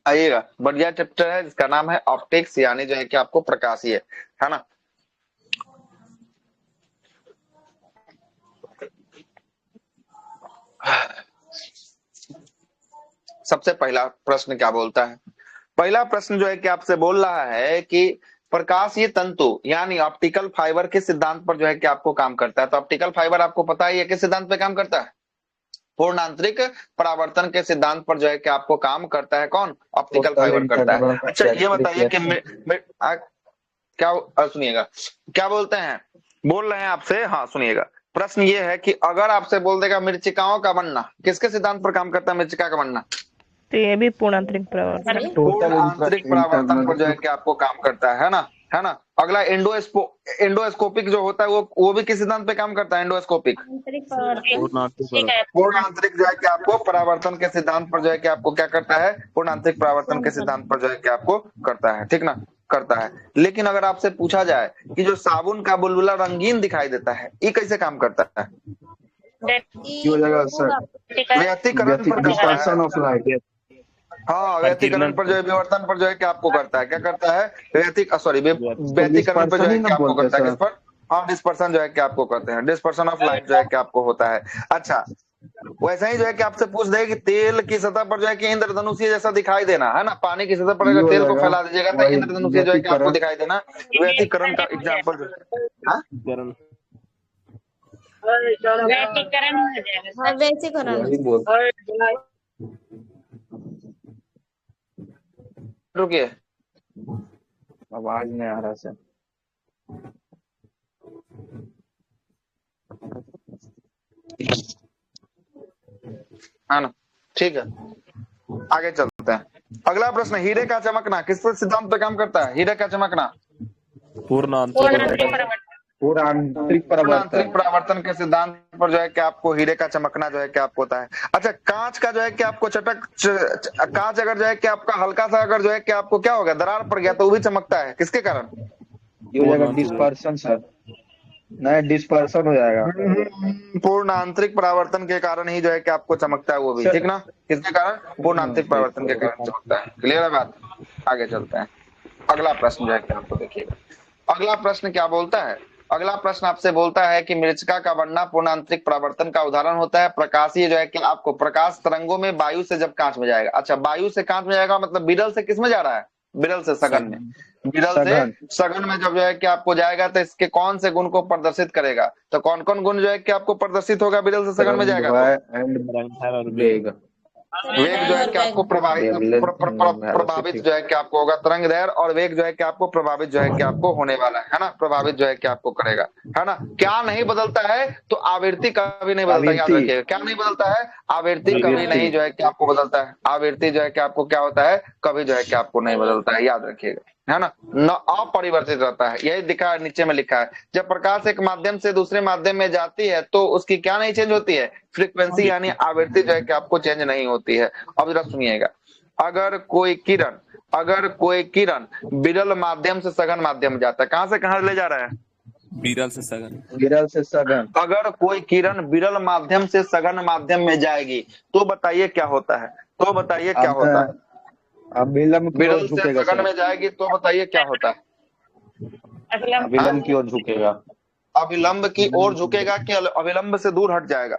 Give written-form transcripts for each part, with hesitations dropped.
आइएगा, बढ़िया चैप्टर है जिसका नाम है ऑप्टिक्स, यानी जो है कि आपको प्रकाशीय, है ना। सबसे पहला प्रश्न क्या बोलता है? पहला प्रश्न जो है कि आपसे बोल रहा है कि प्रकाशीय तंतु यानी ऑप्टिकल फाइबर के सिद्धांत पर जो है कि आपको काम करता है। तो ऑप्टिकल फाइबर आपको पता ही है किस सिद्धांत पे काम करता है? पूर्ण आंतरिक परावर्तन के सिद्धांत पर जो है कि आपको काम करता है। कौन? ऑप्टिकल टोटल फाइबर करता है। इंटरनल अच्छा ये बताइए कि रिफ्लेक्शन। क्या सुनिएगा, क्या बोलते हैं, बोल रहे हैं आपसे, हाँ सुनिएगा। प्रश्न ये है कि अगर आपसे बोल देगा मृत्तिकाओं का बनना किसके सिद्धांत पर काम करता है? मृत्तिका का बनना तो ये भी पूर्ण आंतरिक परावर्तन। पूर्ण टोटल आंतरिक परावर्तन पर जो है कि आपको काम करता है ना, है ना। अगला एंडोस्कोपिक जो होता है वो भी किस सिद्धांत पे काम करता है? एंडोस्कोपिक पूर्ण आंतरिक जो है कि आपको परावर्तन के सिद्धांत पर जो है कि आपको क्या करता है? पूर्ण आंतरिक परावर्तन के सिद्धांत पर जो है कि आपको करता है, ठीक ना, करता है। लेकिन अगर आपसे पूछा जाए कि जो साबुन का बुलबुला रंगीन दिखाई देता है, ये कैसे काम करता है? की हो जाएगा सर? व्यतिकरण पर करता है। Dispersion of light. हाँ, व्यतिकरण पर जो है, विवर्तन पर जो है कि आपको करता है, क्या करता है? व्यतिकरण पर जो डिस्पर्सन है ही कि ना आपको बोलते करता है, किस सर? पर? हाँ, डिस्पर्सन जो है कि आपको करते हैं, डिस्पर्सन ऑफ लाइट जो है कि आपको होता है। अच्छा, वैसा ही जो है कि आपसे पूछ दे कि तेल की सतह पर जो है कि इंद्रधनुषीय जैसा दिखाई देना, है ना। पानी की सतह पर ये अगर हो तेल को जाएगा फैला दीजिएगा तो वही इंद्रधनुषीय जो है कि आपको व्यतिकरण। दिखाई देना। व्यतिकरण का एग्जाम्पल जो है, हाँ? वही बोल। रुकिए, आवाज नहीं आ रहा सर। है ना, ठीक है, आगे चलते हैं। अगला प्रश्न, हीरे का चमकना किस सिद्धांत पे काम करता है? हीरे का चमकना पूर्ण आंतरिक पूरा आंतरिक पूर्ण आंतरिक परावर्तन। परावर्तन के सिद्धांत पर जो है कि आपको हीरे का चमकना जो है कि आपको होता है। अच्छा, कांच का जो है कि आपको कांच अगर जो है कि आपका हल्का सा अगर जो है कि आपको क्या होगा, दरार पड़ गया तो वो भी चमकता है, किसके कारण? ये हो जाएगा डिस्पर्सन सर। नहीं, डिस्पर्सन हो जाएगा। पूर्ण आंतरिक परावर्तन के कारण ही जो है कि आपको चमकता है वो भी, ठीक ना। किसके कारण? पूर्ण आंतरिक परावर्तन के कारण चमकता है। क्लियर है बात? आगे चलते हैं। अगला प्रश्न जो है कि आपको देखिएगा, अगला प्रश्न क्या बोलता है? अगला प्रश्न आपसे बोलता है कि मृत्तिका का बनना पूर्ण आंतरिक परावर्तन का उदाहरण होता है। प्रकाशीय जो है कि आपको प्रकाश तरंगों में वायु से जब कांच में जाएगा। अच्छा, वायु से कांच में जाएगा मतलब विरल से किस में जा रहा है? विरल से सघन में। विरल से सघन में जब जो है कि आपको जाएगा तो इसके कौन से गुण को प्रदर्शित करेगा? तो कौन कौन गुण जो है कि आपको प्रदर्शित होगा विरल से सघन में जाएगा तो? वेग वेग जो है कि आपको प्रभावित जो है कि आपको होगा, तरंग दैर्घ्य और वेग जो है कि आपको प्रभावित जो है कि आपको होने वाला है ना, प्रभावित जो है कि आपको करेगा, है ना। क्या नहीं बदलता है? तो आवृत्ति कभी नहीं बदलता, याद रखिएगा। क्या नहीं बदलता है? आवृत्ति कभी नहीं जो है कि आपको बदलता है। आवृत्ति जो है कि आपको क्या होता है? कभी जो है कि आपको नहीं बदलता है, याद रखिएगा, है ना। न अपरिवर्तित रहता है, यही दिखा है, नीचे में लिखा है। जब प्रकाश एक माध्यम से दूसरे माध्यम में जाती है तो उसकी क्या नहीं चेंज होती है? फ्रीक्वेंसी यानी आवृत्ति जो है कि आपको चेंज नहीं होती है। अब जरा सुनिएगा, अगर कोई किरण विरल माध्यम से सघन माध्यम में जाता है, कहां से कहां ले जा रहा है? विरल से सघन। विरल से सघन। अगर कोई किरण विरल माध्यम से सघन माध्यम में जाएगी तो बताइए क्या होता है? तो बताइए क्या होता है? अभिलंब की ओर विरल से झुकेगा सघन सर। में जाएगी तो बताइए क्या होता है? अभिलंब की ओर झुकेगा। अविलंब की ओर झुकेगा कि अविलंब से दूर हट जाएगा?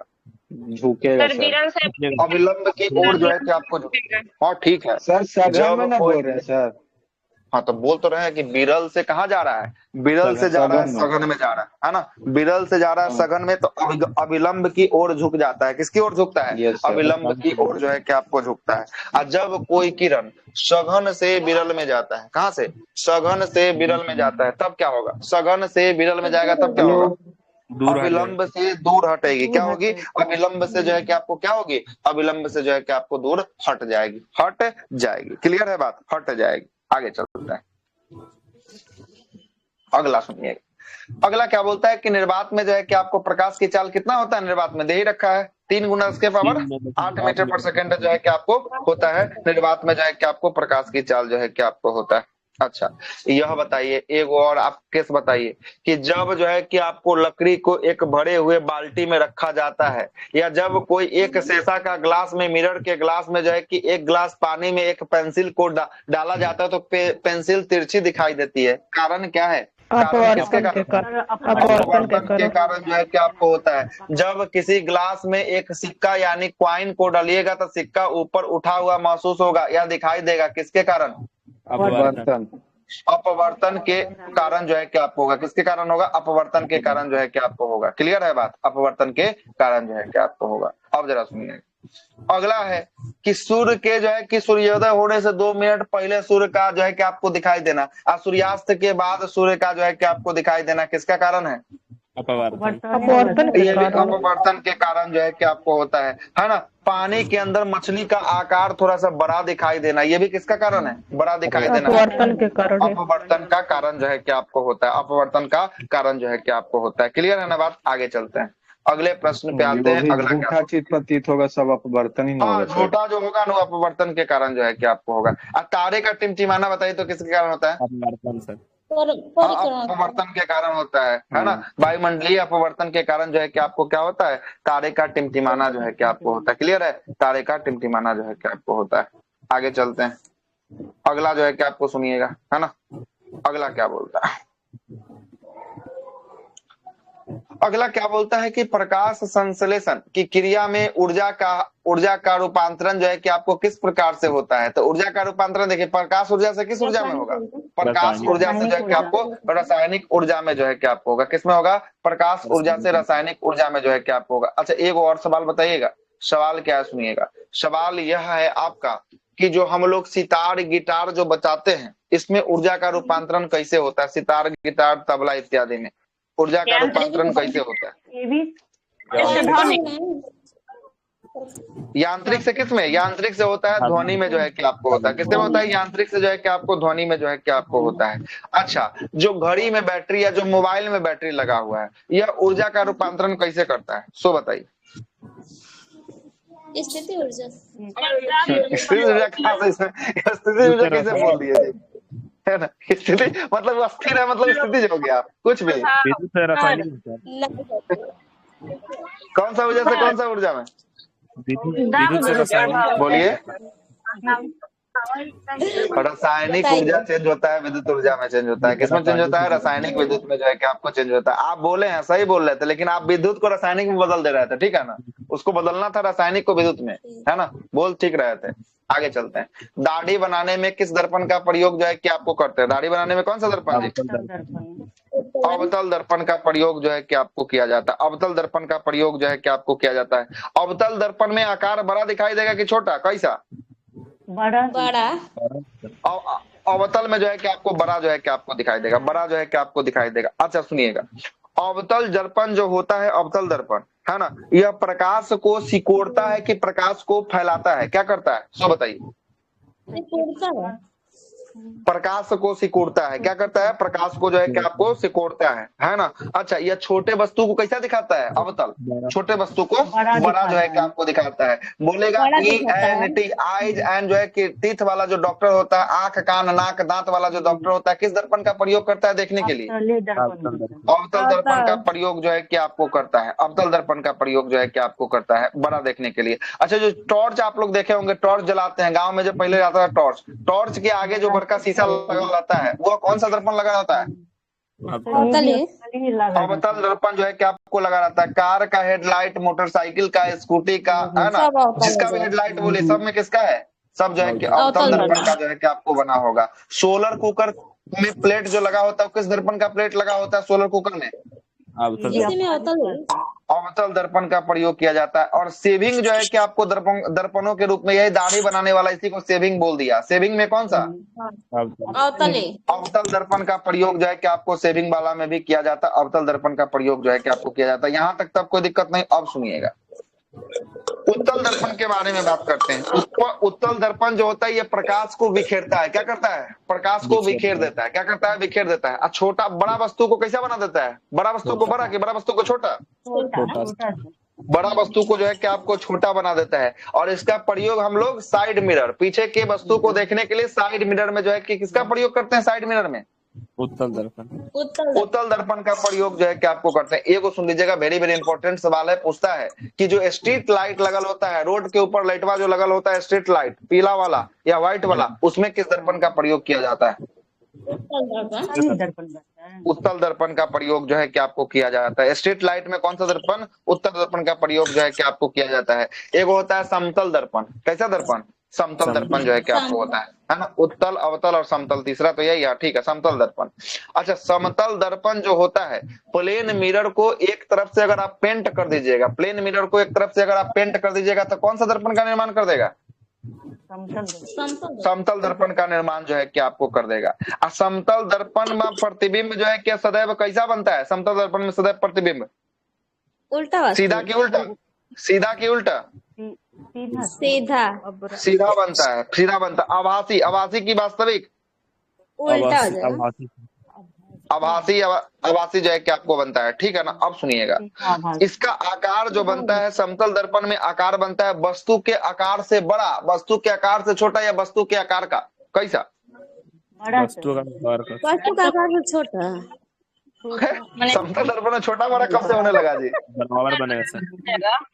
झुकेगा सर। अविलंब की ओर जो है कि आपको, हाँ ठीक है। सर सघन में जब ना कोई, बोल रहे हैं सर? हाँ तो बोल तो रहे हैं कि विरल से कहाँ जा रहा है? विरल से जा रहा है सघन में जा रहा है ना। विरल से जा रहा है सघन में तो अविलंब की ओर झुक जाता है। किसकी ओर झुकता है? अविलंब की ओर जो है कि आपको झुकता है। और जब कोई किरण सघन से विरल में जाता है, कहाँ से? सघन से विरल में जाता है, तब क्या होगा? सघन से विरल में जाएगा तब क्या होगा? अविलंब से दूर हटेगी, क्या होगी? अविलंब से जो है कि आपको क्या होगी? अविलंब से जो है कि आपको दूर हट जाएगी, हट जाएगी। क्लियर है बात? हट जाएगी। आगे चलता है, अगला सुनिए। अगला क्या बोलता है कि निर्वात में जो है कि आपको प्रकाश की चाल कितना होता है? निर्वात में दे ही रखा है, 3 गुना उसके पावर 8 मीटर पर सेकंड जो है कि आपको होता है। निर्वात में जो है कि आपको प्रकाश की चाल जो है कि आपको होता है। अच्छा, यह बताइए एक और आप केस बताइए कि जब जो है कि आपको लकड़ी को एक भरे हुए बाल्टी में रखा जाता है, या जब कोई एक शीशा का ग्लास में, मिरर के ग्लास में जो है कि एक ग्लास पानी में एक पेंसिल को डाला जाता है तो पेंसिल तिरछी दिखाई देती है, कारण क्या है? कारण किसके कारण? अपवर्तन के कारण जो है कि आपको होता है। जब किसी ग्लास में एक सिक्का यानी क्वाइन को डालिएगा तो सिक्का ऊपर उठा हुआ महसूस होगा या दिखाई देगा, किसके कारण? अपवर्तन। अपवर्तन के कारण जो है कि आपको होगा, किसके कारण होगा? अपवर्तन के कारण जो है कि आपको होगा। क्लियर है बात? अपवर्तन के कारण जो है कि आपको होगा। अब जरा सुनिए, अगला है कि सूर्य के जो है कि सूर्योदय होने से 2 मिनट पहले सूर्य का जो है कि आपको दिखाई देना, और सूर्यास्त के बाद सूर्य का जो है कि आपको दिखाई देना, किसका कारण है? अपवर्तन के ये भी कारण। अपवर्तन के कारण जो है कि आपको होता है ना? पानी के अंदर मछली का आकार थोड़ा सा बड़ा दिखाई देना, ये भी किसका कारण है? बड़ा दिखाई देना, अपवर्तन के कारण है। अपवर्तन का कारण जो है कि आपको होता है, अपवर्तन का कारण जो है कि आपको होता है। क्लियर है ना बात? आगे चलते हैं, अगले प्रश्न पे आते हैं। भी अगला क्या? झूठा चीज प्रतीत होगा, सब अपवर्तन ही ना हाँ, होगा सर। झूठा जो होगा ना अपवर्तन के कारण जो है कि आपको होगा। अब तारे का टिमटिमाना बताइए तो किसके कारण होता है? अपवर्तन सर। हाँ, अपवर्तन के कारण होता है ना? वायुमंडलीय अपवर्तन के कारण जो है कि आपको क्या होता है? तारे का टिमटिमाना जो है कि आपको होता है। क्लियर है? तारे का टिमटिमाना जो है कि आपको होता है। आगे चलते हैं, अगला जो है कि आपको सुनिएगा, है ना? अगला क्या बोलता है? अगला क्या बोलता है कि प्रकाश संश्लेषण की क्रिया में ऊर्जा का रूपांतरण जो है कि आपको किस प्रकार से होता है? तो ऊर्जा का रूपांतरण देखिए, प्रकाश ऊर्जा से किस ऊर्जा में होगा? प्रकाश ऊर्जा से जो है कि आपको रासायनिक ऊर्जा में जो है कि आपको होगा। किसमें होगा? प्रकाश ऊर्जा से रासायनिक ऊर्जा में जो है कि आपको होगा। अच्छा, एक और सवाल बताइएगा। सवाल क्या है सुनिएगा। सवाल यह है आपका कि जो हम लोग सितार गिटार जो बजाते हैं, इसमें ऊर्जा का रूपांतरण कैसे होता है? सितार गिटार तबला इत्यादि में ऊर्जा का रूपांतरण कैसे होता है? यांत्रिक से किस में? यांत्रिक से होता है ध्वनि में जो है कि आपको होता है। किसमें होता है? यांत्रिक से जो है कि आपको ध्वनि में जो है कि आपको होता है। अच्छा, जो घड़ी में बैटरी या जो मोबाइल में बैटरी लगा हुआ है, यह ऊर्जा का रूपांतरण कैसे करता है? सो बताइए। स्थिति ऊर्जा। स्थिति ऊर्जा कहाँ से? स्थिति ऊर्जा कैसे बोल दिए जी? है ना? स्थिति मतलब अस्थिर है, मतलब स्थिति हो गया कुछ भी। विद्युत से रासायनिक कौन सा ऊर्जा से कौन सा ऊर्जा में? विद्युत से रासायनिक। बोलिए। रासायनिक ऊर्जा चेंज होता है, विद्युत ऊर्जा में चेंज होता है। किसमें चेंज होता है? रासायनिक विद्युत में जो है कि आपको चेंज होता है। आप बोले हैं, सही बोल रहे थे, लेकिन आप विद्युत को रासायनिक में बदल दे रहे थे, ठीक है ना? उसको बदलना था रासायनिक को विद्युत में, है ना? बोल ठीक रहे थे। आगे चलते हैं। दाढ़ी बनाने में किस दर्पण का प्रयोग जो है कि आपको करते हैं? दाढ़ी बनाने में कौन सा दर्पण? अवतल दर्पण का प्रयोग जो है कि आपको किया जाता है। अवतल दर्पण का प्रयोग जो है कि आपको किया जाता है। अवतल दर्पण में आकार बड़ा दिखाई देगा कि छोटा? कैसा? बड़ा। अवतल में जो है कि आपको बड़ा जो है कि आपको दिखाई देगा, बड़ा जो है कि आपको दिखाई देगा। अच्छा सुनिएगा, अवतल दर्पण जो होता है, अवतल दर्पण है ना, यह प्रकाश को सिकोड़ता है कि प्रकाश को फैलाता है? क्या करता है? सो बताइए। प्रकाश को सिकोड़ता है। क्या करता है? प्रकाश को जो है कि आपको सिकोड़ता है ना? अच्छा, यह छोटे वस्तु को कैसा दिखाता है? अवतल। छोटे वस्तु को बड़ा जो है कि आपको दिखाता है। बोलेगा ENT, आइज एंड जो है कि टीथ वाला जो डॉक्टर होता है, आंख कान नाक दांत वाला जो डॉक्टर होता है, किस दर्पण का प्रयोग करता है देखने के लिए? अवतल दर्पण का प्रयोग जो है कि आपको करता है। अवतल दर्पण का प्रयोग जो है कि आपको करता है बड़ा देखने के लिए। अच्छा, जो टॉर्च आप लोग देखे होंगे, टॉर्च जलाते हैं गांव में, जो पहले आता था टॉर्च, टॉर्च के आगे जो का शीशा लगा रहता है, वो कौन सा दर्पण लगा रहता है? अवतल दर्पण जो है कि आपको लगा रहता है। कार का हेडलाइट, मोटरसाइकिल का, स्कूटी का, है ना? जिसका भी हेडलाइट बोले, सब में किसका है? सब जो है कि अवतल दर्पण का जो है कि आपको बना होगा। सोलर कुकर में प्लेट जो लगा होता है, किस दर्पण का प्लेट लगा होता है सोलर कुकर में? अवतल दर्पण का प्रयोग किया जाता है। और सेविंग जो है कि आपको दर्पणों के रूप में, यही दाढ़ी बनाने वाला, इसी को सेविंग बोल दिया। सेविंग में कौन सा? अवतल दर्पण का प्रयोग जो है कि आपको सेविंग वाला में भी किया जाता है। अवतल दर्पण का प्रयोग जो है कि आपको किया जाता है। यहाँ तक तब कोई दिक्कत नहीं। अब सुनिएगा, उत्तल दर्पण के बारे में बात करते हैं। उत्तल दर्पण जो होता है, ये प्रकाश को बिखेरता है। क्या करता है? प्रकाश को बिखेर देता है। क्या करता है? बिखेर देता है। छोटा बड़ा वस्तु को कैसा बना देता है? बड़ा वस्तु को बड़ा कि बड़ा वस्तु को छोटा? बड़ा वस्तु को जो है कि आपको छोटा बना देता है। और इसका प्रयोग हम लोग साइड मिरर, पीछे के वस्तु को देखने के लिए साइड मिरर में जो है कि किसका प्रयोग करते हैं? साइड मिरर में उत्तल दर्पण। उत्तल दर्पण का प्रयोग जो है कि आपको करते हैं। एक सुन लीजिएगा, वेरी वेरी इंपॉर्टेंट सवाल है, पूछता है कि जो स्ट्रीट लाइट लगल होता है, रोड के ऊपर लाइटवा जो लगल होता है, स्ट्रीट लाइट पीला वाला या व्हाइट वाला, उसमें किस दर्पण का प्रयोग किया जाता है? उत्तल दर्पण का प्रयोग जो है कि आपको किया जाता है। स्ट्रीट लाइट में कौन सा दर्पण? उत्तल दर्पण का प्रयोग जो है कि आपको किया जाता है। एक होता है समतल दर्पण। कैसा दर्पण? समतल दर्पण जो है कि आपको होता है ना। उत्तल, अवतल और समतल, तीसरा तो यही है, ठीक है, समतल दर्पण। अच्छा, समतल दर्पण जो होता है, प्लेन मिरर को एक तरफ से अगर आप पेंट कर दीजिएगा, प्लेन मिरर को एक तरफ से अगर आप पेंट कर दीजिएगा तो कौन सा दर्पण का निर्माण कर देगा? समतल दर्पण का निर्माण जो है कि आपको कर देगा। समतल दर्पण में प्रतिबिंब जो है कि सदैव कैसा बनता है? समतल दर्पण में सदैव प्रतिबिंब उल्टा, सीधा की उल्टा? सीधा की उल्टा? सीधा सीधा बनता है, सीधा बनता है। आभासी, आभासी की वास्तविक? उल्टा हो जाएगा। आभासी जो है कि आपको बनता है, ठीक है ना। अब सुनिएगा, इसका आकार जो बनता है समतल दर्पण में, आकार बनता है वस्तु के आकार से बड़ा, वस्तु के आकार से छोटा, या वस्तु के आकार का? कैसा? वस्तु का आकार से छोटा। समतल दर्पण में छोटा बड़ा कब से होने लगा जी? बराबर बनेगा सर।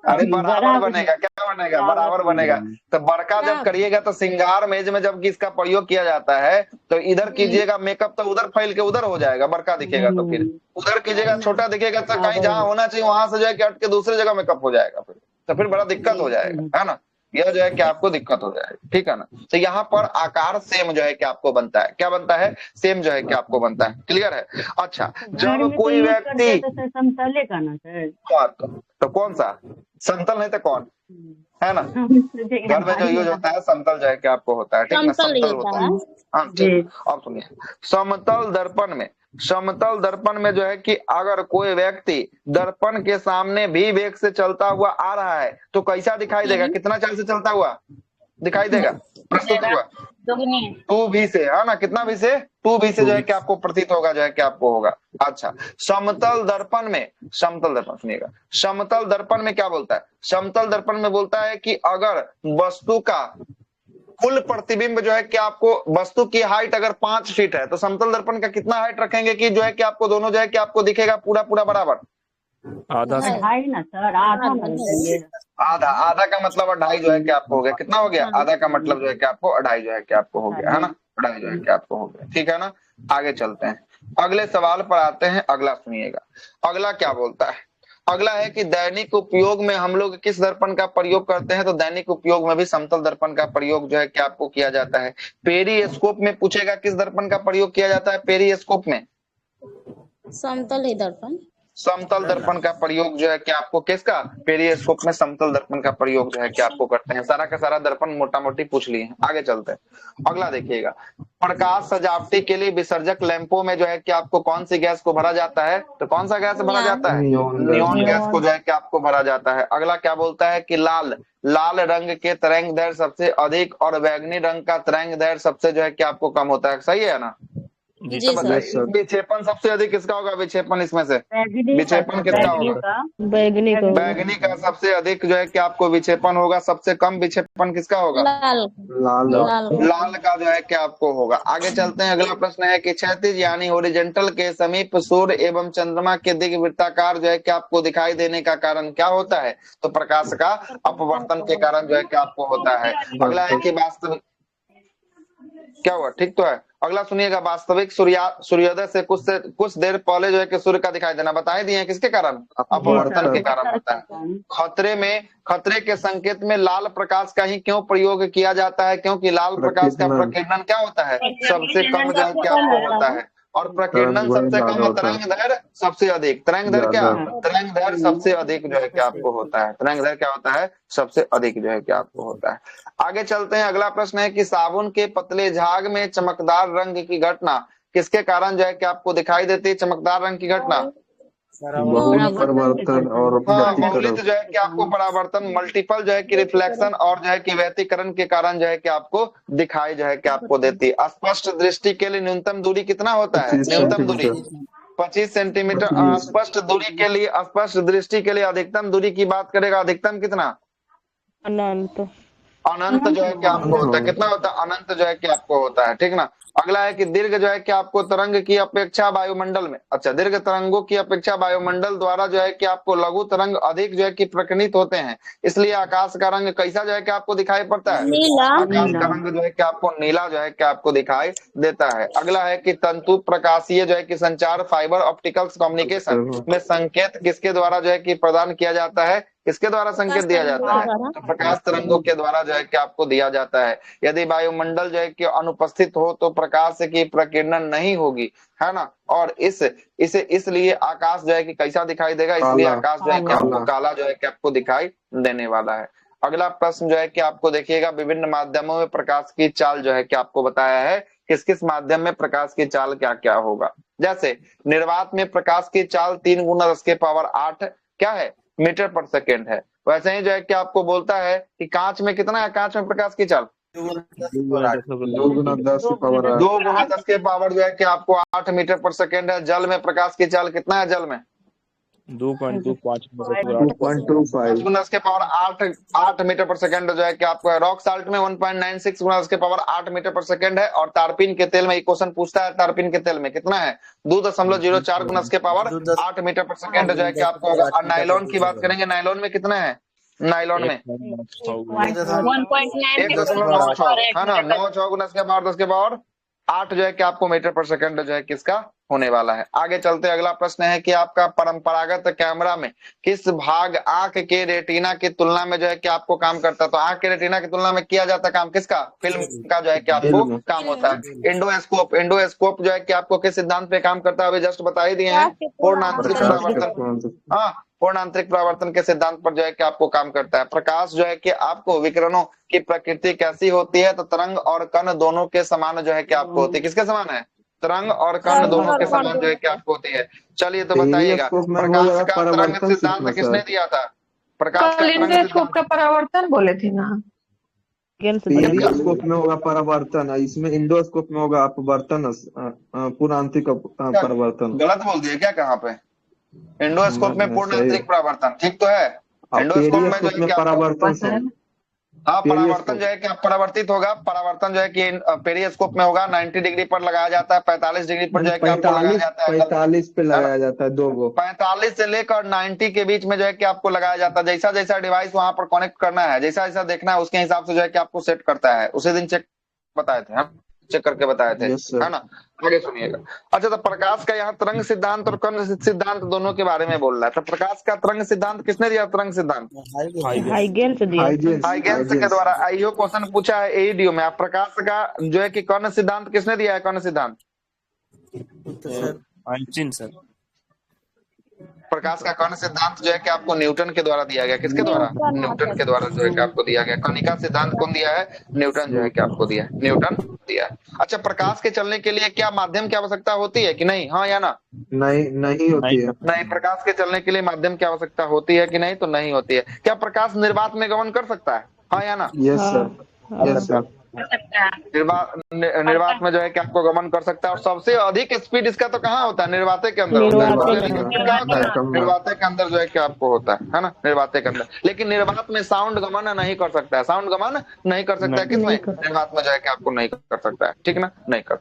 अरे बराबर बनेगा, क्या बनेगा? बराबर बनेगा। तो बड़का जब करिएगा तो श्रृंगार मेज में जब इसका प्रयोग किया जाता है तो इधर कीजिएगा मेकअप तो उधर फैल के उधर हो जाएगा, बड़का दिखेगा। तो फिर उधर कीजिएगा छोटा दिखेगा तो कहीं जहाँ होना चाहिए वहां से जो है कि हट के दूसरी जगह मेकअप हो जाएगा, फिर तो फिर बड़ा दिक्कत हो जाएगा, है ना। यह जो है कि आपको दिक्कत हो जाएगी, ठीक है ना। तो यहाँ पर आकार सेम जो है कि आपको बनता है। क्या बनता है? सेम जो है कि आपको बनता है। क्लियर है? अच्छा, जब कोई व्यक्ति समतले का ना सर, तो कौन सा? समतल नहीं तो कौन, है ना। घर में जो यूज होता है समतल जो है कि आपको होता है, ठीक ना, समतल होता है। हाँ ठीक। अब सुनिए, समतल दर्पण में, समतल दर्पण में जो है कि अगर कोई व्यक्ति दर्पण के सामने भी वेग से चलता हुआ आ रहा है तो कैसा दिखाई देगा? कितना चाल से चलता हुआ दिखाई देगा? प्रस्तुत हुआ 2v से, है ना। कितना भी से? 2v से जो है कि आपको प्रतीत होगा, जो है कि आपको होगा। अच्छा, समतल दर्पण में, समतल दर्पण सुनिएगा, समतल दर्पण में क्या बोलता है? समतल दर्पण में बोलता है कि अगर वस्तु का कुल प्रतिबिंब जो है कि आपको, वस्तु की हाइट अगर 5 फीट है तो समतल दर्पण का कितना हाइट रखेंगे कि जो है कि आपको दोनों जो है कि आपको दिखेगा पूरा पूरा बराबर? आधा सर। आधा, आधा का मतलब 2.5 जो है कि आपको हो गया। कितना हो गया? आधा का मतलब जो है कि आपको 2.5 जो है कि आपको हो गया, है ना। 2.5 जो है कि आपको हो गया, ठीक है ना। आगे चलते हैं, अगले सवाल पर आते हैं। अगला सुनिएगा, अगला क्या बोलता है? अगला है कि दैनिक उपयोग में हम लोग किस दर्पण का प्रयोग करते हैं? तो दैनिक उपयोग में भी समतल दर्पण का प्रयोग जो है कि आपको किया जाता है। पेरिस्कोप में पूछेगा किस दर्पण का प्रयोग किया जाता है? पेरिस्कोप में समतल ही दर्पण, समतल दर्पण का प्रयोग जो है कि आपको किसका? पेरिस्कोप में समतल दर्पण का प्रयोग जो है कि आपको करते हैं। सारा का सारा दर्पण मोटा मोटी पूछ लिए हैं। आगे चलते हैं, अगला देखिएगा, प्रकाश सजावटी के लिए विसर्जक लैंपों में जो है कि आपको कौन सी गैस को भरा जाता है? तो कौन सा गैस भरा जाता है? नियॉन गैस को जो है कि आपको भरा जाता है। अगला क्या बोलता है कि लाल, लाल रंग के तरंग दैर्घ्य सबसे अधिक और बैंगनी रंग का तरंग दैर्घ्य सबसे जो है कि आपको कम होता है। सही है ना। जी तो बताइए विक्षेपण सबसे अधिक किसका होगा? विक्षेपण इसमें से विक्षेपण किसका होगा? बैगनी को, बैगनी का सबसे अधिक जो है कि आपको विक्षेपण होगा। सबसे कम विक्षेपण किसका होगा? लाल का जो है कि आपको होगा। आगे चलते हैं, अगला प्रश्न है कि क्षैतिज यानी ओरिजेंटल के समीप सूर्य एवं चंद्रमा के दिग वृत्ताकार जो है कि आपको दिखाई देने का कारण क्या होता है? तो प्रकाश का अपवर्तन के कारण जो है कि आपको होता है। अगला है कि वास्तविक, क्या हुआ? ठीक तो है। अगला सुनिएगा, वास्तविक सूर्योदय से कुछ देर पहले जो है कि सूर्य का दिखाई देना बता ही दिए किसके कारण? अपवर्तन के कारण होता है। खतरे के संकेत में लाल प्रकाश का ही क्यों प्रयोग किया जाता है? क्योंकि लाल प्रकाश का प्रकीर्णन क्या होता है? सबसे कम जो है कि आपको होता है, और प्रकीर्णन सबसे कम, तरंग दैर्घ्य सबसे अधिक। तरंग दैर्घ्य क्या? तरंग दैर्घ्य सबसे अधिक जो है कि आपको होता है। तरंग दैर्घ्य क्या होता है? सबसे अधिक जो है कि आपको होता है। आगे चलते हैं, अगला प्रश्न है कि साबुन के पतले झाग में चमकदार रंग की घटना किसके कारण जो है कि आपको दिखाई देती है? चमकदार रंग की घटना परावर्तन और बहुलित जो है कि आपको परावर्तन, मल्टीपल जो है कि रिफ्लेक्शन और जो है कि व्यतिकरण के कारण जो है कि आपको दिखाई जो है कि आपको देती है। स्पष्ट दृष्टि के लिए न्यूनतम दूरी कितना होता है? न्यूनतम दूरी 25 सेंटीमीटर। स्पष्ट दूरी के लिए, स्पष्ट दृष्टि के लिए अधिकतम दूरी की बात करेगा, अधिकतम कितना? अनंत। अनंत जो है कि आपको होता है, कितना होता है? अनंत जो है कि आपको होता है, ठीक ना। अगला है कि दीर्घ जो है कि आपको तरंग की अपेक्षा वायुमंडल में, अच्छा, दीर्घ तरंगों की अपेक्षा वायुमंडल द्वारा जो है कि आपको लघु तरंग अधिक जो है कि प्रकटित होते हैं, इसलिए आकाश का रंग कैसा जो है कि आपको दिखाई पड़ता है? नीला। आकाश का रंग जो है कि आपको नीला जो है कि आपको दिखाई देता है। अगला है कि तंतु प्रकाशीय जो है कि संचार, फाइबर ऑप्टिकल्स कम्युनिकेशन में संकेत किसके द्वारा जो है कि प्रदान किया जाता है? किसके द्वारा संकेत दिया जाता है? तो प्रकाश तरंगों के द्वारा जो है कि आपको दिया जाता है। यदि वायुमंडल जो है कि अनुपस्थित हो तो प्रकाश की प्रकीर्णन नहीं होगी, है ना। और इसे इसलिए आकाश जो है कि कैसा दिखाई देगा? इसलिए आकाश जो है कि आपको काला जो है कि आपको दिखाई देने वाला है। अगला प्रश्न जो है कि आपको देखिएगा, विभिन्न माध्यमों में प्रकाश की चाल जो है कि आपको बताया है किस किस माध्यम में प्रकाश की चाल क्या क्या होगा। जैसे निर्वात में प्रकाश की चाल 3 × 10⁸ क्या है? मीटर पर सेकेंड है। वैसे ही जो है कि आपको बोलता है कि कांच में कितना है? कांच में प्रकाश की चाल 2 × 10⁻⁸ जो है कि आपको 8 मीटर पर सेकेंड है। जल में प्रकाश की चाल कितना है? जल में 2.25 8 मीटर पर सेकेंड जो है कि आपको है। रॉक साल्ट में 1.96 × 8 मीटर पर सेकेंड है। और तारपीन के तेल में एक क्वेश्चन पूछता है, तारपीन के तेल में कितना है? 2.04 × 8 मीटर पर सेकेंड जो है कि आपको होगा। और नाइलॉन की बात करेंगे, नाइलॉन में कितना है? नाइलॉन में 1.96 है ना, 9×6 × 10⁻8 जो है कि आपको मीटर पर सेकंड जो है किसका होने वाला है। आगे चलते अगला प्रश्न है कि आपका परंपरागत कैमरा में किस भाग आंख के रेटिना की तुलना में जो है कि आपको काम करता है? तो आंख के रेटिना की तुलना में किया जाता काम किसका? फिल्म का जो है कि आपको काम होता है। इंडोस्कोप, इंडोस्कोप जो है कि आपको किस सिद्धांत पे काम करता है? अभी जस्ट बता ही दिए हैं, पूर्ण आंतरिक परावर्तन। हाँ, पूर्ण आंतरिक परावर्तन के सिद्धांत पर जो है कि आपको काम करता है। प्रकाश जो है कि आपको विकिरणों की प्रकृति कैसी होती है? तो तरंग और कण दोनों के समान जो है कि आपको होती है। किसके समान है? तरंग और कण दोनों के समान जो है कि आपको होती है। चलिए तो बताइएगा, प्रकाश का तरंग सिद्धांत किसने दिया था? प्रकाश का टेलीस्कोप का परावर्तन बोले थे ना। टेलीस्कोप में होगा परावर्तन, इसमें इंडोस्कोप में होगा अपवर्तन, पूर्ण आंतरिक परावर्तन। गलत बोल दिए क्या? कहाँ पे? इंडोस्कोप में पूर्ण आंतरिक परावर्तन, ठीक तो है। इंडोस्कोप में जो है परावर्तन, हाँ, परावर्तन जो है कि परावर्तित होगा। परावर्तन जो है कि पेरिस्कोप में होगा। 90 डिग्री पर लगाया जाता है, 45 डिग्री पर जो है कि आपको लगाया जाता है। 45 पे लगाया जाता है, 2 45 से लेकर 90 के बीच में जो है कि आपको लगाया जाता है। जैसा जैसा डिवाइस वहां पर कनेक्ट करना है, जैसा जैसा देखना है, उसके हिसाब से जो है कि आपको सेट करता है। उसी दिन चेक बताए थे, चेक करके बताए थे, है ना। आगे सुनिएगा। अच्छा, तो प्रकाश का यहाँ तरंग सिद्धांत और कण सिद्धांत दोनों के बारे में बोल रहा है। तो प्रकाश का तरंग सिद्धांत किसने दिया? तरंग सिद्धांत हाइगेन्स के द्वारा। आइयो क्वेश्चन पूछा है एईडीओ में, आप प्रकाश का जो है कि कण सिद्धांत किसने दिया है? कण सिद्धांत आइंस्टीन सर। प्रकाश का कण सिद्धांत जो है कि आपको न्यूटन के द्वारा दिया गया। किसके द्वारा? न्यूटन के द्वारा जो है कि आपको दिया गया। कणिका सिद्धांत कौन दिया है? न्यूटन जो है कि आपको दिया है, न्यूटन दिया है। अच्छा, प्रकाश के चलने के लिए क्या माध्यम की आवश्यकता होती है कि नहीं? हाँ या ना? नहीं होती है। नहीं, प्रकाश के चलने के लिए माध्यम की आवश्यकता होती है कि नहीं? तो नहीं होती है। क्या प्रकाश निर्वात में गमन कर सकता है? हाँ या ना? Yes sir, yes sir. निर्वात में जो है कि आपको गमन कर सकता है। और सबसे अधिक स्पीड इसका तो कहाँ होता है? निर्वाते के अंदर होता है। निर्वाते के अंदर जो है कि आपको होता है ना, निर्वाते के अंदर। लेकिन निर्वात में साउंड गमन नहीं कर सकता है। साउंड गमन नहीं कर सकता है किसमें? निर्वात में जो है कि आपको नहीं कर सकता है, ठीक ना, नहीं कर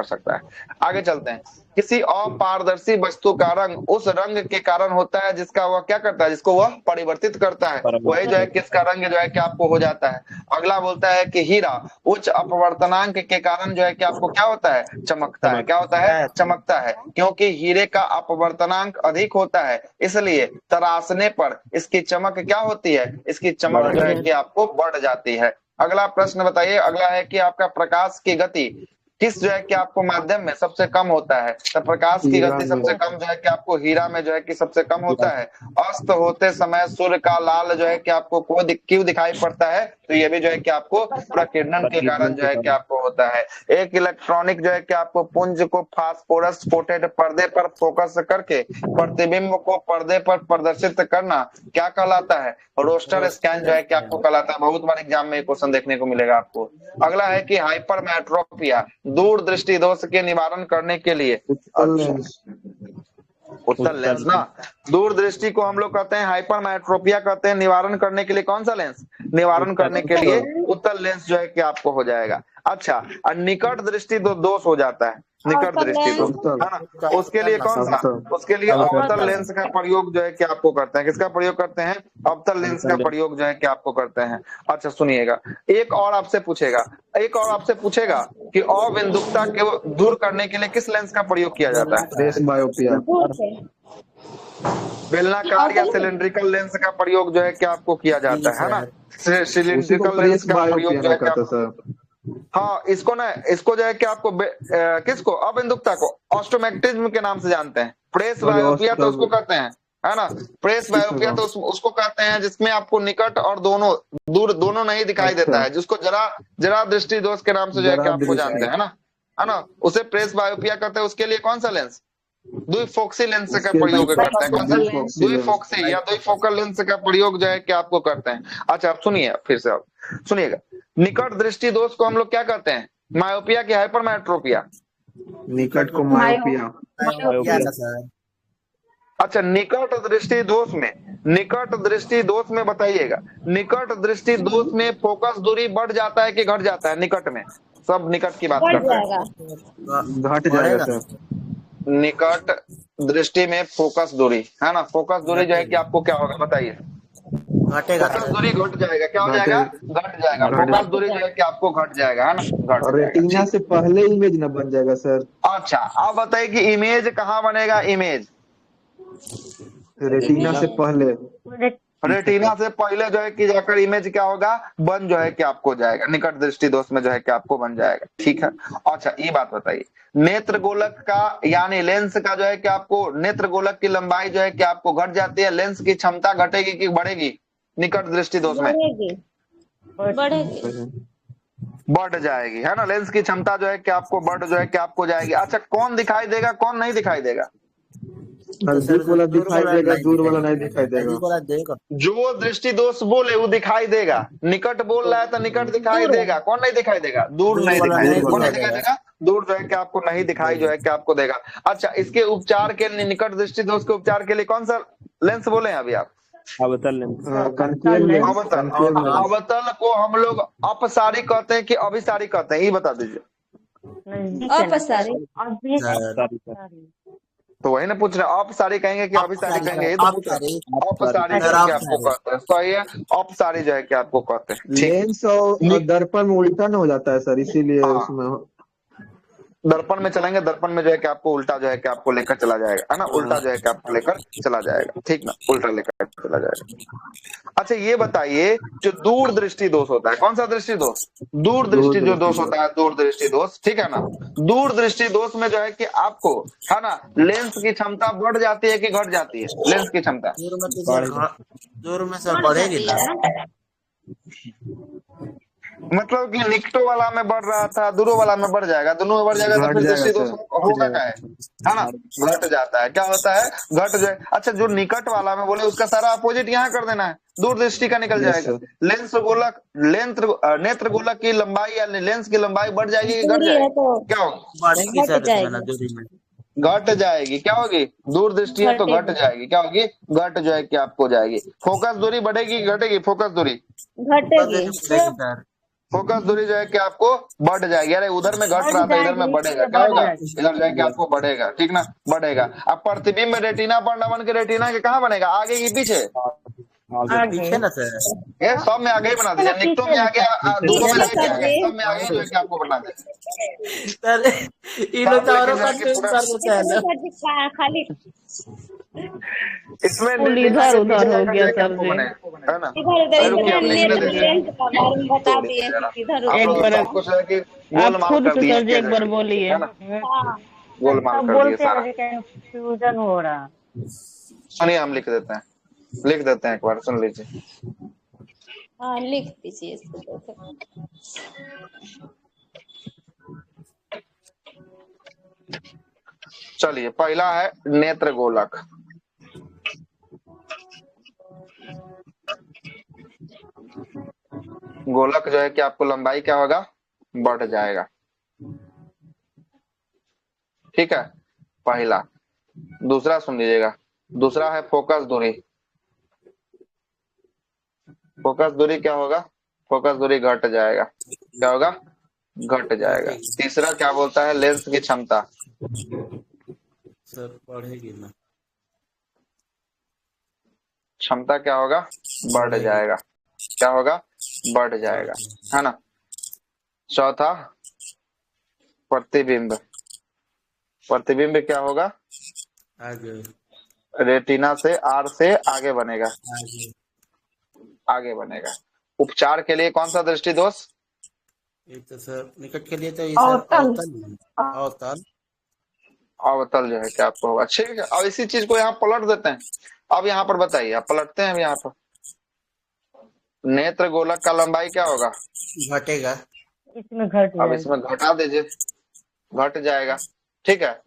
सकता है। आगे चलते हैं। किसी अपारदर्शी वस्तु का रंग उस रंग के कारण होता है जिसका वह क्या करता है? जिसको वह परिवर्तित करता है, वही जो है किसका रंग जो है कि आपको हो जाता है। अगला बोलता है कि हीरा उच्च अपवर्तनांक के कारण जो है कि आपको क्या होता है? चमकता है। क्या होता है? चमकता है। क्योंकि हीरे का अपवर्तनांक अधिक होता है, इसलिए तराशने पर इसकी चमक क्या होती है? इसकी चमक जो है कि आपको बढ़ जाती है। अगला प्रश्न बताइए। अगला है कि आपका प्रकाश की गति किस जो है कि आपको माध्यम में सबसे कम होता है? तो प्रकाश की गति सबसे कम जो है कि आपको हीरा में जो है कि सबसे कम होता है। अस्त होते समय सूर्य का लाल जो है कि आपको क्यों दिखाई पड़ता है? तो ये भी जो है कि आपको प्रकीर्णन के कारण जो है कि आपको होता है। एक इलेक्ट्रॉनिक जो है कि आपको पुंज को फास्फोरस कोटेड पर्दे पर फोकस करके प्रतिबिंब को पर्दे पर प्रदर्शित करना क्या कहलाता है? रोस्टर स्कैन जो है कि आपको कहलाता है। बहुत बार एग्जाम में क्वेश्चन देखने को मिलेगा आपको। अगला है कि हाइपरमेट्रोपिया दूरदृष्टि दोष के निवारण करने के लिए उत्तल लेंस ना। दूरदृष्टि को हम लोग कहते हैं हाइपरमेट्रोपिया कहते हैं। निवारण करने के लिए कौन सा लेंस? निवारण करने के लिए उत्तल लेंस जो है कि आपको हो जाएगा। अच्छा, और निकट दृष्टि दोष हो जाता है, निकट दृष्टि दोष, है ना। उसके लिए कौन सा? उसके लिए अवतल लेंस का प्रयोग जो है कि आपको करते हैं। किसका प्रयोग करते हैं? अवतल लेंस का प्रयोग जो है कि आपको करते हैं। अच्छा सुनिएगा, एक और आपसे पूछेगा कि अबिंदुकता को दूर करने के लिए किस लेंस का प्रयोग किया जाता है? प्रेस बायोपिया। बेलनाकार या सिलिंड्रिकल लेंस का प्रयोग जो है कि आपको किया जाता है ना। सिलिंड्रिकल लेंस का प्रयोग जो है कि हाँ, इसको जो है कि आपको किसको? अबिंदुकता को ऑस्टोमैग्नेटिज्म के नाम से जानते हैं। प्रेस बायोपिया तो उसको कहते हैं, है ना। प्रेस बायोपिया तो उसको कहते हैं जिसमें आपको निकट और दूर दोनों नहीं दिखाई देता है, जिसको जरा दृष्टि दोष के नाम से जो है कि आपको जानते हैं, है ना। उसे प्रेस बायोपिया कहते हैं। उसके लिए कौन सा लेंस? द्विफोक्सी लेंस का प्रयोग करते हैं। कौन सा? द्विफोक्सी या द्विफोकल लेंस का प्रयोग जो है कि आपको करते हैं। अच्छा आप सुनिए, फिर से आप सुनिएगा, निकट दृष्टि दोष को हम लोग क्या कहते हैं? मायोपिया की हाइपरमेट्रोपिया? निकट को मायोपिया। अच्छा, निकट दृष्टि दोष में बताइएगा, निकट दृष्टि दोष में फोकस दूरी बढ़ जाता है कि घट जाता है? निकट में, सब निकट की बात करते हैं। घट जाएगा सर। निकट दृष्टि में फोकस दूरी, है ना, फोकस दूरी जो है कि आपको क्या होगा बताइए? घटेगा, फोकस दूरी घट जाएगा। क्या हो जाएगा? घट जाएगा। फोकस दूरी जो है कि आपको घट जाएगा, है ना, घट रेटिना से पहले इमेज ना बन जाएगा सर। अच्छा आप बताइए कि इमेज कहाँ बनेगा? इमेज रेटिना से पहले, रेटिना से पहले जो है कि जाकर इमेज क्या होगा? बन जो है कि आपको जाएगा, निकट दृष्टि दोष में जो है कि आपको बन जाएगा। ठीक है। अच्छा ये बात बताइए, नेत्र गोलक का यानी लेंस का जो है कि आपको नेत्र गोलक की लंबाई जो है कि आपको घट जाती है, लेंस की क्षमता घटेगी कि बढ़ेगी निकट दृष्टि दोष में? बढ़ जाएगी, है ना। लेंस की क्षमता जो है कि आपको बढ़ जो है कि आपको जाएगी। अच्छा कौन दिखाई देगा, कौन नहीं दिखाई देगा? नजदीक वाला दिखाई देगा, दूर वाला नहीं दिखाई देगा। जो दृष्टि दोष बोले वो दिखाई देगा। निकट बोल रहा है तो निकट दिखाई देगा, कौन नहीं दिखाई देगा? दूर नहीं दिखाई देगा। कौन नहीं दिखाई देगा? दूर जो है कि आपको नहीं दिखाई जो है कि आपको देगा। अच्छा इसके उपचार के लिए, निकट दृष्टि दोष के उपचार के लिए कौन सा लेंस बोले हैं अभी आप? अवतल लेंस। अवतल को हम लोग अपसारी कहते हैं कि अभिसारी कहते हैं, ये बता दीजिए। अपसारी। तो वही ना पूछ रहे, अपसारी कहेंगे कि अभिसारी कहेंगे? ये तो पूछ रहे, अपसारी आपको कहते हैं। सही है, अपसारी जो है कि आपको कहते हैं। लेंस और दर्पण में उल्टा न हो जाता है सर, इसीलिए उसमें दर्पण में चलेंगे, दर्पण में जो है कि आपको उल्टा जो है कि आपको लेकर चला जाएगा, है ना, उल्टा जो है कि आपको लेकर चला जाएगा। ठीक ना, उल्टा लेकर चला जाएगा। अच्छा ये बताइए, जो दूर दृष्टि दोष होता है, कौन सा दृष्टि दोष? दूर दृष्टि जो दोष होता है, दूर दृष्टि दोष, ठीक है ना। दूर दृष्टि दोष में जो है कि आपको, है ना, लेंस की क्षमता बढ़ जाती है कि घट जाती है? लेंस की क्षमता दूर में सर बढ़ेगी ना, मतलब कि निकटो वाला में बढ़ रहा था, दूरो वाला में बढ़ जाएगा, दोनों में बढ़ जाएगा तो फिर दृष्टि दोष होगा क्या है ना, घट जाता है। क्या होता है? घट जाए। अच्छा जो निकट वाला में बोले उसका सारा अपोजिट यहाँ कर देना है, दूर दृष्टि का निकल जाएगा। लेंस गोलक, नेत्र गोलक की लंबाई या लेंस की लंबाई बढ़ जाएगी कि घट जाएगी? क्या होगा? बढ़ेगी सर, घट जाएगी। क्या होगी? दूर दृष्टि है तो घट जाएगी। क्या होगी? घट जो है कि आपको जाएगी। फोकस दूरी बढ़ेगी घटेगी? फोकस दूरी घटेगी। फोकस दूरी जो है कि आपको बढ़ जाएगी। अरे उधर में घट रहा था, इधर में बढ़ेगा। क्या होगा? इधर जाके आपको बढ़ेगा। ठीक ना, बढ़ेगा। अब प्रतिबिंब रेटिना पर नमन के रेटिना के कहाँ बनेगा? आगे की पीछे? पीछे ना सर, ये सब में आगे ही बना दीजिए, निकटों में आगे, दूरों में लेके आगे, सब में आगे जो है कि आपको बना दीजिए। खाली इसमें इधर उधर हो गया सर जी, है ना। बता दिए एक बार कुछ है कि आप खुद से सर जी एक बार बोलिए। गोलमाल कर दिए सारा, कंफ्यूजन हो रहा। सुनिए हम लिख देते हैं एक बार, सुन लीजिए। हाँ लिख दीजिए इसको। चलिए पहला है नेत्र गोलक। गोलक जो है कि आपको लंबाई क्या होगा? बढ़ जाएगा। ठीक है, पहला। दूसरा सुन लीजिएगा, दूसरा है फोकस दूरी। फोकस दूरी क्या होगा? फोकस दूरी घट जाएगा। क्या होगा? घट जाएगा। तीसरा क्या बोलता है? लेंस की क्षमता। सर पढ़ेगी ना, क्षमता क्या होगा? बढ़ जाएगा। क्या होगा? बढ़ जाएगा, है ना। चौथा प्रतिबिंब। प्रतिबिंब क्या होगा? आगे रेटिना से आर से आगे बनेगा, आगे आगे बनेगा। उपचार के लिए कौन सा दृष्टि दोष? ये तो सर निकट के लिए तो ये सर अवतल अवतल जो है क्या आपको होगा। ठीक है, अब इसी चीज को यहाँ पलट देते हैं। अब यहाँ पर बताइए, आप पलटते हैं। अब यहाँ पर नेत्र गोलक का लंबाई क्या होगा? इसमें घटेगा। घट अब जाएगा। इसमें घटा दीजिए, घट जाएगा। ठीक है।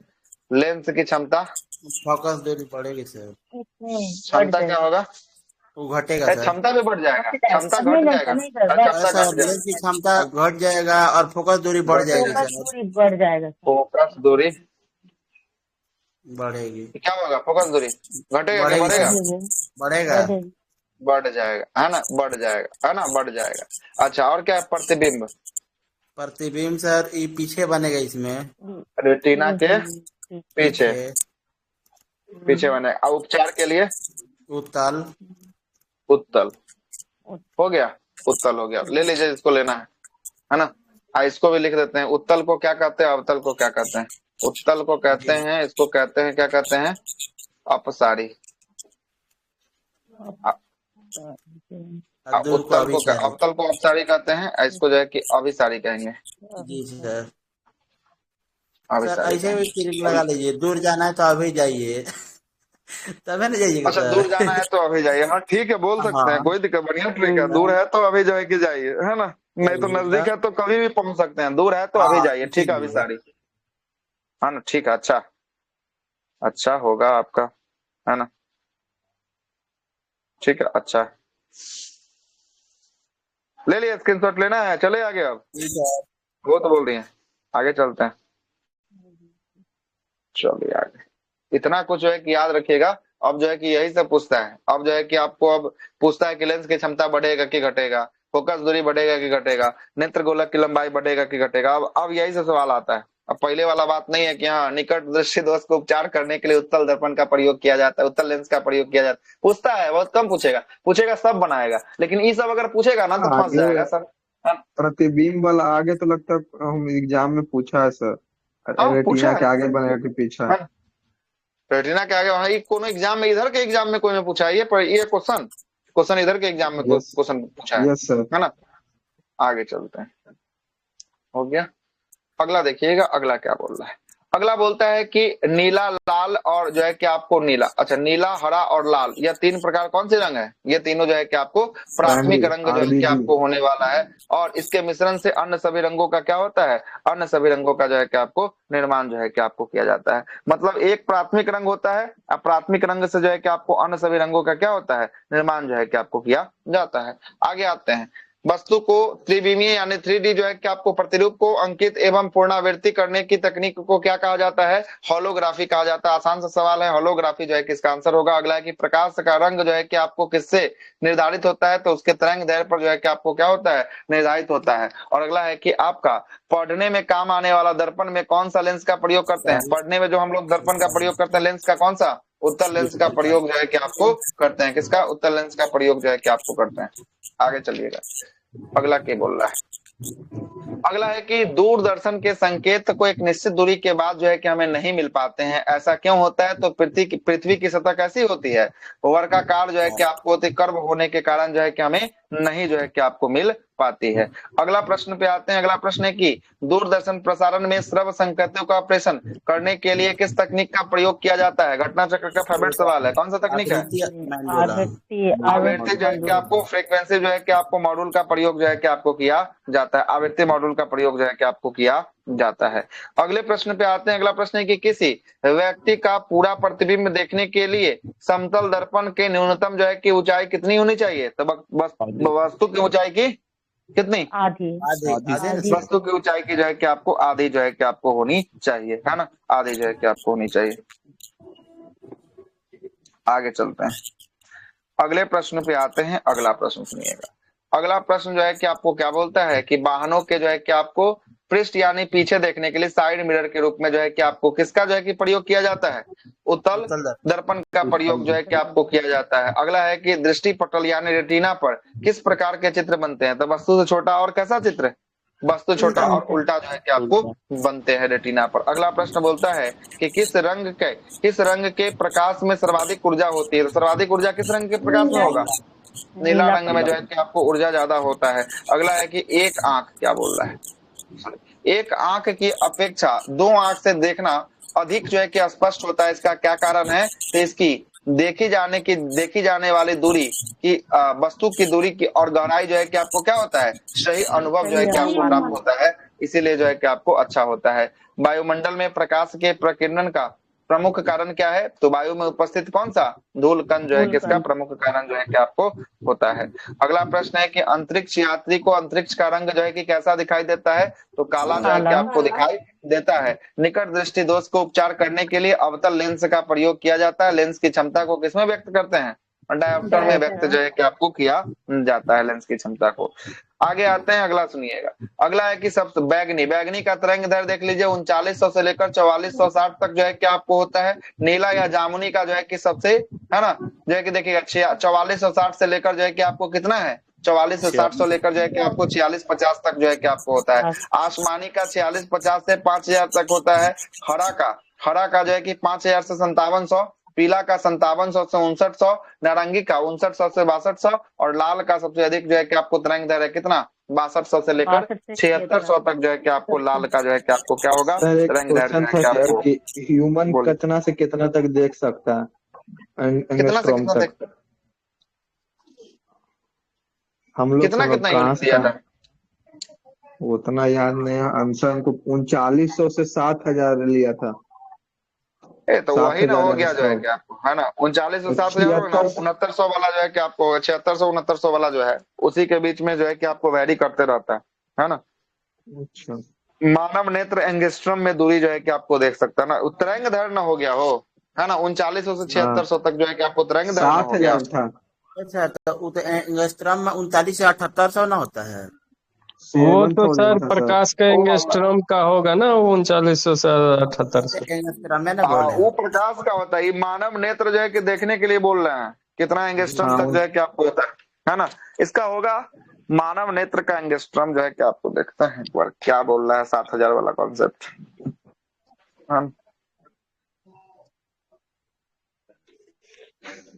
लेंस की क्षमता, फोकस दूरी बढ़ेगी सर, इसमें घट क्षमता क्या जाएगा। होगा? वो घटेगा सर। क्षमता भी बढ़ जाएगा, क्षमता नहीं घट नहीं जाएगा, नहीं सर, क्षमता सर घट लेंस जाएगा, की क्षमता घट जाएगा और फोकस दूरी बढ़ जाएगी फोकस सर। दूरी बढ़ जाएगा सर। फोकस दूरी बढ़ेगी, क्या होगा? फोकस दूरी घटेगा कि बढ़ेगी बढ़ेगा? सर, बढ़ेगा। बढ़ेगी। बढ़ जाएगा, है ना, बढ़ जाएगा, है ना, बढ़ जाएगा। अच्छा, और क्या है? प्रतिबिंब। प्रतिबिंब सर ये पीछे बनेगा, इसमें रेटिना के पीछे, पीछे पीछे बनेगा। अब उपचार के लिए उत्तल उत्तल हो गया, उत्तल हो गया। ले लीजिए, इसको लेना है ना। इसको भी लिख देते हैं। उत्तल को क्या कहते हैं? अवतल को क्या कहते हैं? उत्तल को कहते हैं, इसको कहते हैं, क्या कहते हैं? अपसारी। उत्तल को अवतल को अपसारी कहते हैं, इसको जो है कि अभिसारी कहेंगे। जी सर। अभिसारी ऐसे भी क्लिक लगा लीजिए, दूर जाना है तो अभी जाइए तभी ना जाइएगा अच्छा, सर। दूर जाना है तो अभी जाइए। हाँ ठीक है, बोल सकते हैं, कोई दिक्कत, बढ़िया ट्रिक है। दूर है तो अभी जो है कि जाइए, है ना। नहीं तो नजदीक है तो कभी भी पहुंच सकते हैं। दूर है तो अभी जाइए। ठीक है, अभिसारी, है ना। ठीक है, अच्छा, अच्छा होगा आपका, है ना। ठीक है, अच्छा, ले लिया स्क्रीनशॉट। लेना है, चले आगे। अब वो तो बोल रही है, आगे चलते हैं। चलिए आगे। इतना कुछ जो है कि याद रखिएगा। अब जो है कि यही सब पूछता है। अब जो है कि आपको अब पूछता है कि लेंस की क्षमता बढ़ेगा कि घटेगा, फोकस दूरी बढ़ेगा कि घटेगा, नेत्र गोलक की लंबाई बढ़ेगा कि घटेगा। अब यही सब सवाल आता है। अब पहले वाला बात नहीं है कि हाँ, निकट दृष्टि दोष को उपचार करने के लिए उत्तल दर्पण का प्रयोग किया जाता है, उत्तल लेंस का प्रयोग किया जाता है। पूछता है, बहुत कम पूछेगा, पूछेगा सब बनाएगा, लेकिन ये सब अगर पूछेगा ना तो फंस जाएगा सर। प्रतिबिंब वाला आगे तो लगता है हम एग्जाम में पूछा है सर। रेटिना के आगे बनेगा कि पीछे? रेटिना के आगे, हाँ, कोनो एग्जाम में, इधर के एग्जाम में कोई में पूछा है ये क्वेश्चन इधर के एग्जाम में क्वेश्चन पूछा है, यस सर, है ना। आगे चलते हैं। हो गया। अगला देखिएगा, अगला क्या बोल रहा है। अगला बोलता है कि नीला, लाल और जो है कि आपको नीला, अच्छा, नीला, हरा और लाल, यह तीन प्रकार कौन से रंग है? ये तीनों जो है कि आपको प्राथमिक रंग जो है कि आपको होने वाला है, और इसके मिश्रण से अन्य सभी रंगों का क्या होता है? अन्य सभी रंगों का जो है कि आपको निर्माण जो है कि आपको किया जाता है। मतलब एक प्राथमिक रंग होता है, अब प्राथमिक रंग से जो है कि आपको अन्य सभी रंगों का क्या होता है? निर्माण जो है कि आपको किया जाता है। आगे आते हैं। वस्तु को त्रिविमीय यानी 3D जो है कि आपको प्रतिरूप को अंकित एवं पूर्णावृत्ति करने की तकनीक को क्या कहा जाता है? होलोग्राफी कहा जाता है। आसान सा सवाल है, होलोग्राफी जो है कि इसका आंसर होगा। अगला है कि प्रकाश का रंग जो है कि आपको किससे निर्धारित होता है? तो उसके तरंग दैर्घ्य पर जो है कि आपको क्या होता है? निर्धारित होता है। और अगला है कि आपका पढ़ने में काम आने वाला दर्पण में कौन सा लेंस का प्रयोग करते हैं? पढ़ने में जो हम लोग दर्पण का प्रयोग करते हैं, लेंस का कौन सा? उत्तल लेंस का प्रयोग जो है कि आपको करते हैं। किसका? उत्तल लेंस का प्रयोग जो है कि आपको करते हैं। आगे चलिएगा, अगला क्या बोल रहा है। अगला है कि दूरदर्शन के संकेत को एक निश्चित दूरी के बाद जो है कि हमें नहीं मिल पाते हैं, ऐसा क्यों होता है? तो पृथ्वी की सतह कैसी होती है? वर्गाकार जो है कि आपको होती, कर्व होने के कारण जो है कि हमें नहीं जो है कि आपको मिल पाती है। अगला प्रश्न पे आते हैं। अगला प्रश्न है कि दूरदर्शन प्रसारण में श्रव्य संकेतों का ऑपरेशन करने के लिए किस तकनीक का प्रयोग किया जाता है? घटना चक्र का फेवरेट सवाल है। कौन सा तकनीक है? आवृत्ति जो है कि आपको फ्रीक्वेंसी जो है कि आपको मॉड्यूल का प्रयोग जो है कि आपको किया जाता है। आवृत्ति मॉड्यूल का प्रयोग जो है कि आपको किया जाता है। अगले प्रश्न पे आते हैं। अगला प्रश्न है कि किसी व्यक्ति का पूरा प्रतिबिंब देखने के लिए समतल दर्पण के न्यूनतम जो है कि ऊंचाई कितनी होनी चाहिए? तो वस्तु की ऊंचाई की कितनी? आधी। वस्तु की ऊंचाई की जो है कि आपको आधी जो है कि आपको होनी चाहिए, है ना। आधी जो है कि आपको होनी चाहिए। आगे चलते हैं, अगले प्रश्न पे आते हैं। अगला प्रश्न सुनिएगा। अगला प्रश्न जो है कि आपको क्या बोलता है कि वाहनों के जो है कि आपको पृष्ठ यानी पीछे देखने के लिए साइड मिरर के रूप में जो है कि आपको किसका जो है कि प्रयोग किया जाता है? उत्तल दर्पण का प्रयोग जो है कि आपको किया जाता है। अगला है कि दृष्टि पटल यानी रेटिना पर किस प्रकार के चित्र बनते हैं? तो वस्तु से छोटा और कैसा चित्र? वस्तु छोटा और उल्टा जो है कि आपको बनते हैं रेटिना पर। अगला प्रश्न बोलता है कि किस रंग के प्रकाश में सर्वाधिक ऊर्जा होती है? तो सर्वाधिक ऊर्जा किस रंग के प्रकाश में होगा? नीला रंग में जो है कि आपको ऊर्जा ज्यादा होता है। अगला है कि एक आंख, क्या बोल रहा है, एक आंख की अपेक्षा दो आंख से देखना अधिक जो है कि स्पष्ट होता है, इसका क्या कारण है? तो इसकी देखी जाने वाली दूरी की वस्तु की दूरी की और गहराई जो है कि आपको क्या होता है? सही अनुभव जो है कि आपको प्राप्त होता है, इसीलिए जो है कि आपको अच्छा होता है। वायुमंडल में प्रकाश के प्रकीर्णन का प्रमुख कारण क्या है? तो वायु में उपस्थित कौन सा धूल कण जो है कि इसका प्रमुख कारण जो है कि आपको होता है। अगला प्रश्न है कि अंतरिक्ष यात्री को अंतरिक्ष का रंग जो है कि कैसा दिखाई देता है? तो काला जो है कि आपको दिखाई देता है। निकट दृष्टि दोष को उपचार करने के लिए अवतल लेंस का प्रयोग किया जाता है। लेंस की क्षमता को किसमें व्यक्त करते हैं? डायोप्टर में व्यक्त जो है कि आपको किया जाता है लेंस की क्षमता को। आगे आते हैं, अगला सुनिएगा। अगला है कि सबसे बैगनी का तरंग दैर्घ्य देख लीजिए 3900 से लेकर 4460 तक जो है कि आपको होता है। नीला या जामुनी का जो है कि सबसे, है ना, जो है कि देखिएगा 4460 से लेकर जो है कि आपको कितना है? 4460 से लेकर जो है कि आपको 4650 तक जो है कि आपको होता है। आसमानी का 4650 से 5000 तक होता है। हरा का जो है कि 5000 से 5700, पीला का 5700 से 5900, नारंगी का 5900 से 6200 और लाल का सबसे अधिक जो है कि आपको तरंग दैर्घ्य कितना? 6200 से लेकर 7600 तक जो है कि आपको लाल का जो है कि आपको क्या होगा? तरंग दैर्घ्य ह्यूमन कितना से कितना तक देख सकता है? कितना से कितना तक? हम लोग कितना कहाँ से उतना याद नहीं। आंसर हमको 3900 से 7000 लिया था। तो वही ना हो गया जो है कि आपको, है ना, 39 से 7000 6900 वाला जो है कि आपको 7600 6900 वाला जो है उसी के बीच में जो है कि आपको वैरी करते रहता है ना। अच्छा, मानव नेत्र एंगस्ट्रम में दूरी जो है कि आपको देख सकता है ना। तरंग दैर्घ्य हो गया हो, है ना, 3900 से 7600 तक जो है कि आपको तरंग दैर्घ्य हो गया था। अच्छा, तो एंगस्ट्रम में 39 से 7800 ना होता है? वो तो सर प्रकाश का एंगस्ट्रॉम का होगा ना, 3900 से 7800। वो प्रकाश का होता है। ये मानव नेत्र जो है कि देखने के लिए बोल रहे हैं कितना एंगस्ट्रॉम तक जो है कि आपको होता है ना। इसका होगा मानव नेत्र का एंगस्ट्रॉम जो है कि आपको देखते हैं एक बार क्या बोल रहा है 7000 वाला कॉन्सेप्ट।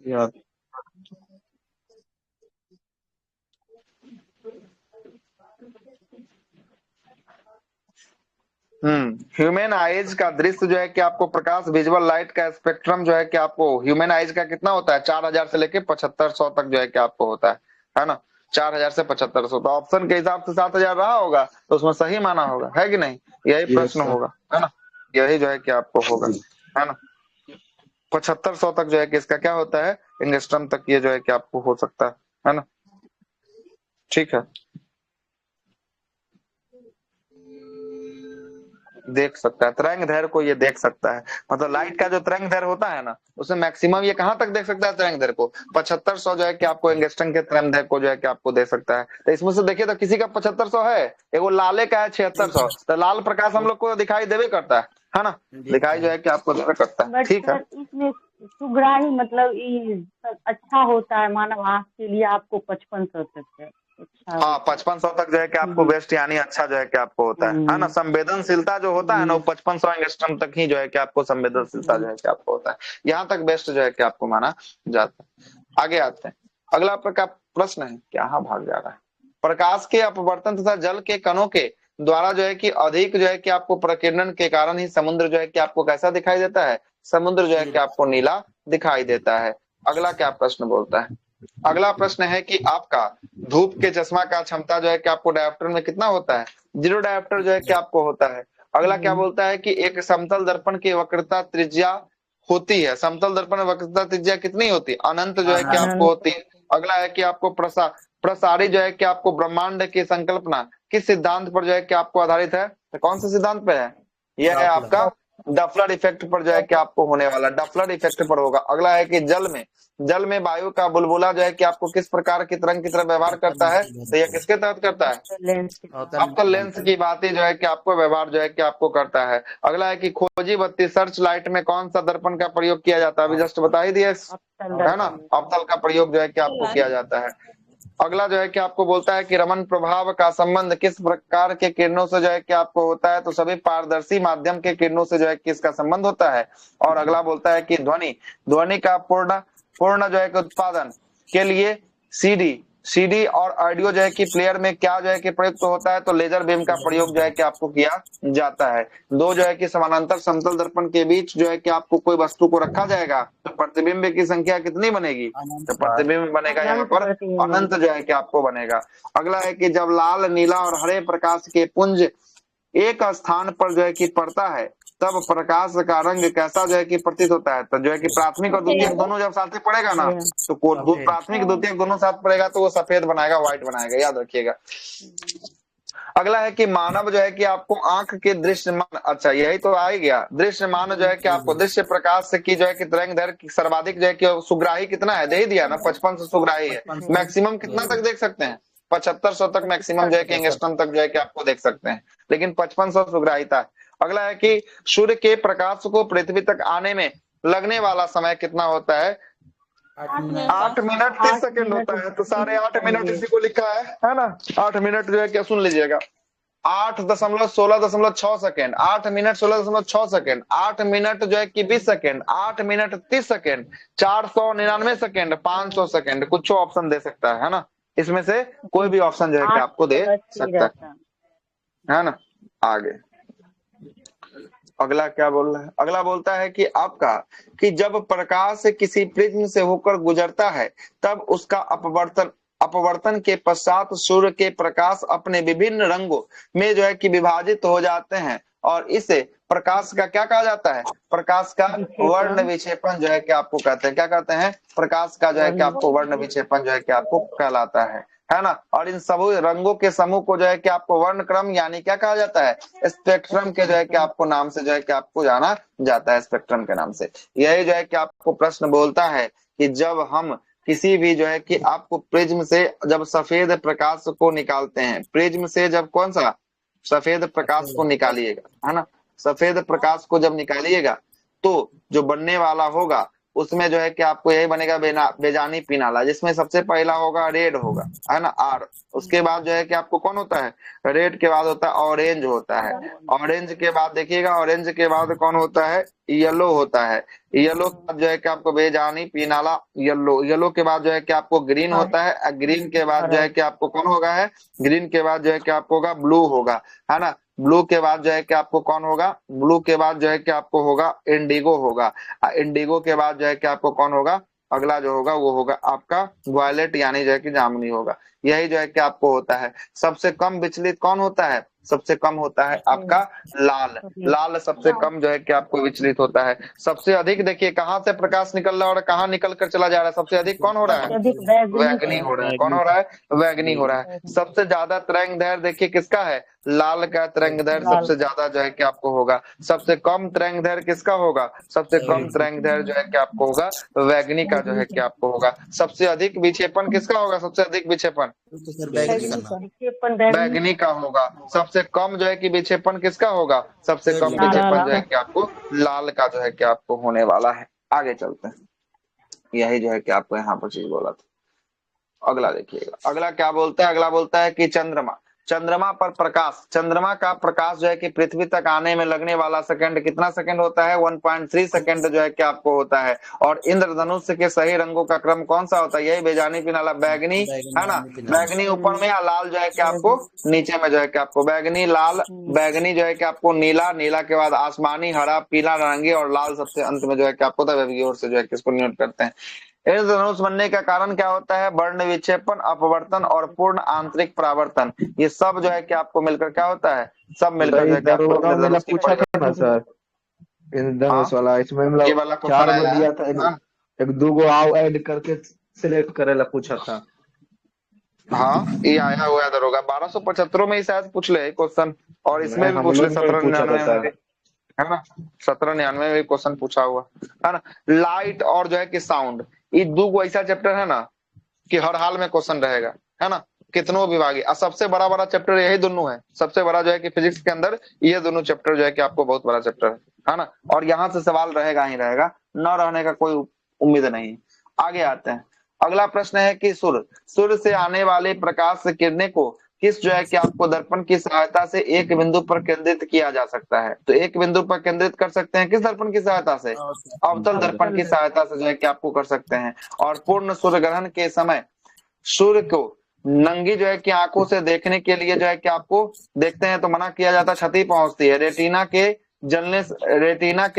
यार ह्यूमन आइज का दृश्य जो है कि आपको प्रकाश विजुअल लाइट का स्पेक्ट्रम जो है कि आपको ह्यूमन आइज का कितना होता है? 4000 से लेके 7500 तक जो है कि आपको होता है ना। 4000 से 7500, तो ऑप्शन के हिसाब से 7000 रहा होगा तो उसमें सही माना होगा, है कि नहीं? यही प्रश्न होगा, है ना, यही जो है कि आपको होगा, है ना। 7500 तक जो है कि इसका क्या होता है? एंगस्ट्रॉम तक ये जो है कि आपको हो सकता है ना। ठीक है, देख सकता है तरंग दैर्घ्य को, ये देख सकता है। मतलब लाइट का जो तरंग दैर्घ्य होता है ना उसमें मैक्सिमम ये कहां तक देख सकता है? तरंग दैर्घ्य को 7500 जो है कि आपको एंगस्ट्रॉम के तरंग दैर्घ्य को जो है कि आपको दे सकता है। तो इसमें से देखिए तो किसी का 7500 है, एगो लाले का है 7600। तो लाल प्रकाश हम लोग को दिखाई देवे करता है ना, दिखाई जो है कि आपको देवे करता है। ठीक है, इसमें सुग्राही मतलब अच्छा होता है मानव आंख के लिए, आपको 5500 तक है। हाँ, 5500 तक जो है कि आपको बेस्ट यानी अच्छा जो है कि आपको होता है ना। संवेदनशीलता जो होता है ना वो 5500 एंगस्ट्रॉम तक ही जो है कि आपको संवेदनशीलता जो है कि आपको होता है। यहाँ तक बेस्ट जो है कि आपको माना जाता है। आगे आते हैं, अगला प्रश्न है, क्या भाग जा रहा है? प्रकाश के अपवर्तन तथा जल के कणों के द्वारा जो है कि अधिक जो है कि आपको प्रकीर्णन के कारण ही समुद्र जो है कि आपको कैसा दिखाई देता है? समुद्र जो है कि आपको नीला दिखाई देता है। अगला क्या प्रश्न बोलता है? अगला प्रश्न है कि आपका धूप के चश्मा का क्षमता जो है कि आपको डायोप्टर में कितना होता है? 0 डायोप्टर जो है कि आपको होता है। अगला क्या बोलता है कि एक समतल दर्पण की वक्रता त्रिज्या होती है। समतल दर्पण में वक्रता त्रिज्या कितनी होती है? अनंत जो है कि आपको होती है। अगला है कि आपको प्रसारी जो है कि आपको ब्रह्मांड की संकल्पना किस सिद्धांत पर जो है कि आपको आधारित है? तो कौन से सिद्धांत पे है? यह है आपका डफलर इफेक्ट पर जो है कि आपको होने वाला, डफलर इफेक्ट पर होगा। अगला है कि जल में वायु का बुलबुला जो है कि आपको किस प्रकार की तरंग की तरह व्यवहार करता है, तो यह किसके तहत करता है, आपका लेंस की बात ही जो है कि आपको व्यवहार जो है कि आपको करता है। अगला है कि खोजी बत्ती सर्च लाइट में कौन सा दर्पण का प्रयोग किया जाता है, अभी जस्ट बता ही दिया है ना, अवतल का प्रयोग जो है कि आपको किया जाता है। अगला जो है कि आपको बोलता है कि रमन प्रभाव का संबंध किस प्रकार के किरणों से जो है कि आपको होता है, तो सभी पारदर्शी माध्यम के किरणों से जो है कि इसका संबंध होता है। और अगला बोलता है कि ध्वनि का पूर्ण जो है कि उत्पादन के लिए सीडी और ऑडियो जो है कि प्लेयर में क्या जो है कि प्रयुक्त होता है, तो लेजर बीम का प्रयोग जो है कि आपको किया जाता है। दो जो है कि समानांतर समतल दर्पण के बीच जो है कि आपको कोई वस्तु को रखा जाएगा तो प्रतिबिंब की संख्या कितनी बनेगी, तो प्रतिबिंब बनेगा यहाँ पर अनंत जो है कि आपको बनेगा। अगला है कि जब लाल नीला और हरे प्रकाश के पुंज एक स्थान पर जो है कि पड़ता है तब प्रकाश का रंग कैसा जो है कि प्रतीत होता है, तो जो है कि प्राथमिक और द्वितीयक दोनों जब साथ में पड़ेगा ना, तो प्राथमिक द्वितीयक दोनों साथ पड़ेगा तो वो सफेद बनाएगा, व्हाइट बनाएगा, याद रखिएगा। अगला है कि मानव जो है कि आपको आंख के दृश्यमान, अच्छा यही तो आ ही गया, दृश्यमान जो है कि आपको दृश्य प्रकाश की जो है कि तरंग दैर्घ्य सर्वाधिक जो है कि सुग्राही कितना है, दे ही दिया ना, 5500 सुग्राही है। मैक्सिमम कितना तक देख सकते हैं, 7500 तक मैक्सिमम जो है कि एंगस्ट्रॉम तक जो है कि आपको देख सकते हैं, लेकिन 5500 सुग्राहिता है। अगला है कि सूर्य के प्रकाश को पृथ्वी तक आने में लगने वाला समय कितना होता है, 8 मिनट 30 सेकंड होता है, तो 8.5 मिनट इसी को लिखा है ना, 8 मिनट जो है क्या, सुन लीजिएगा, 8.16.6 सेकंड, 8 मिनट 16.6 सेकंड, 8 मिनट जो है कि 20 second, 8 minute 30 second, 499 second, 500 second, कुछ ऑप्शन दे सकता है ना, इसमें से कोई भी ऑप्शन जो है कि आपको दे सकता है ना। आगे अगला क्या बोल रहा है, अगला बोलता है कि आपका कि जब प्रकाश किसी प्रिज्म से होकर गुजरता है तब उसका अपवर्तन के पश्चात सूर्य के प्रकाश अपने विभिन्न रंगों में जो है कि विभाजित हो जाते हैं और इसे प्रकाश का क्या कहा जाता है, प्रकाश का वर्ण विक्षेपण जो है कि आपको कहते हैं, क्या कहते हैं, प्रकाश का जो है कि आपको वर्ण विक्षेपण जो है कि आपको कहलाता है ना। और इन सभी रंगों के समूह को जो है कि आपको वर्ण क्रम यानी क्या कहा जाता है, स्पेक्ट्रम के जो है कि आपको नाम से जो है कि आपको जाना जाता है, स्पेक्ट्रम के नाम से। यही जो है कि आपको प्रश्न बोलता है कि जब हम किसी भी जो है कि आपको प्रिज्म से जब सफेद प्रकाश को निकालते हैं, प्रिज्म से जब कौन सा सफेद प्रकाश को निकालिएगा, है ना, सफेद प्रकाश को जब निकालिएगा तो जो बनने वाला होगा उसमें जो है कि आपको यही बनेगा बेजानी पिनाला, जिसमें सबसे पहला होगा रेड होगा, है ना, आर। उसके बाद जो है कि आपको कौन होता है, रेड के बाद होता है ऑरेंज होता है, ऑरेंज के बाद देखिएगा, ऑरेंज के बाद कौन होता है, येलो होता है, येलो के बाद जो है कि आपको बेजानी पिनाला येलो, येलो के बाद जो है कि आपको ग्रीन होता है, ग्रीन के बाद जो है कि आपको कौन होगा है, ग्रीन के बाद जो है कि आपको होगा ब्लू होगा, है ना, ब्लू के बाद जो है कि आपको कौन होगा, ब्लू के बाद जो है कि आपको होगा इंडिगो होगा, इंडिगो के बाद जो है कि आपको कौन होगा, अगला जो होगा वो होगा आपका वायलेट यानी जो है कि जामुनी होगा। यही जो है कि आपको होता है। सबसे कम विचलित कौन होता है, सबसे कम होता है आपका लाल, लाल सबसे कम जो है कि आपको विचलित होता है। सबसे अधिक देखिए कहाँ से प्रकाश निकल रहा है और कहाँ निकल कर चला जा रहा है, सबसे अधिक कौन हो रहा है, वैगनी हो रहा है, कौन हो रहा है, वैगनी हो रहा है। सबसे ज्यादा तरंग दैर्घ्य देखिए किसका है, लाल का तरंग दैर्घ्य सबसे ज्यादा जो है कि आपको होगा। सबसे कम तरंग दैर्घ्य किसका होगा, सबसे कम तरंग दैर्घ्य जो है कि आपको होगा वैगनी का जो है कि आपको होगा। सबसे अधिक विक्षेपण किसका होगा, सबसे अधिक विक्षेपण बैगनी का होगा। सबसे कम जो है कि विक्षेपण किसका होगा, सबसे कम विक्षेपण जो है कि आपको लाल का जो है कि आपको होने वाला है। आगे चलते हैं, यही जो है कि आपको यहाँ पर चीज बोला था। अगला देखिएगा, अगला क्या बोलता है, अगला बोलता है कि चंद्रमा, चंद्रमा पर प्रकाश, चंद्रमा का प्रकाश जो है कि पृथ्वी तक आने में लगने वाला सेकंड कितना सेकंड होता है, 1.3 सेकंड जो है कि आपको होता है। और इंद्रधनुष के सही रंगों का क्रम कौन सा होता है, यही बेजानी पिनाला बैगनी, है ना, बैगनी ऊपर में या लाल जो है कि आपको नीचे में जो है कि आपको बैगनी, लाल, बैगनी जो है कि आपको नीला, नीला के बाद आसमानी, हरा, पीला, नारंगी और लाल सबसे अंत में जो है कि आपको ओर से जो है किसको नोट करते हैं। इंद्रधनुष बनने का कारण क्या होता है, वर्ण विक्षेपण, अपवर्तन और पूर्ण आंतरिक परावर्तन। ये सब जो है कि आपको मिलकर क्या होता है, सब मिलकर जो है कि आपको इंद्रधनुष पूछा था ना सर, इंद्रधनुष वाला, इसमें मतलब 4 गो दिया था, एक 2 गो आओ ऐड करके सिलेक्ट करेला पूछा था। हाँ ये आया हुआ दरोगा 1275 में ही शायद पूछ ले क्वेश्चन, और इसमें भी पूछ ले 1799 में, है ना। 1799 में क्वेश्चन पूछा हुआ है ना। लाइट और जो है कि साउंड, ये दो ऐसा चैप्टर है ना कि हर हाल में क्वेश्चन रहेगा, है ना। कितनों विभागी, और सबसे बड़ा बड़ा चैप्टर यही दोनों है। सबसे बड़ा जो है कि फिजिक्स के अंदर ये दोनों चैप्टर जो है कि आपको बहुत बड़ा चैप्टर है ना। और यहाँ से सवाल रहेगा ही रहेगा, न रहने का कोई उम्मीद नहीं। आगे आते हैं। अगला प्रश्न है कि सूर्य से आने वाले प्रकाश से किरणें को किस जो है कि आपको दर्पण की सहायता से एक बिंदु पर केंद्रित किया जा सकता है। तो एक बिंदु पर केंद्रित कर सकते हैं किस दर्पण की सहायता से? अवतल दर्पण की सहायता से जो है कि आपको कर सकते हैं। और पूर्ण सूर्य ग्रहण के समय सूर्य को नंगी जो है कि आंखों से देखने के लिए जो है कि आपको देखते हैं तो मना किया जाता है, क्षति पहुंचती है। रेटिना के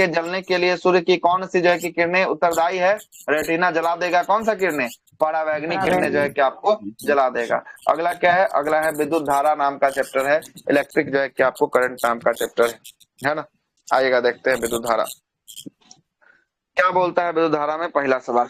जलने के लिए सूर्य की कौन सी जो है कि किरणें उत्तरदायी है? रेटिना जला देगा। कौन सा किरणें? परावैंगनी किरणें जो है कि आपको जला देगा। अगला क्या है? अगला है विद्युत धारा नाम का चैप्टर है, इलेक्ट्रिक जो है कि आपको करंट नाम का चैप्टर है ना। आइएगा देखते हैं विद्युत धारा क्या बोलता है। विद्युत धारा में पहला सवाल,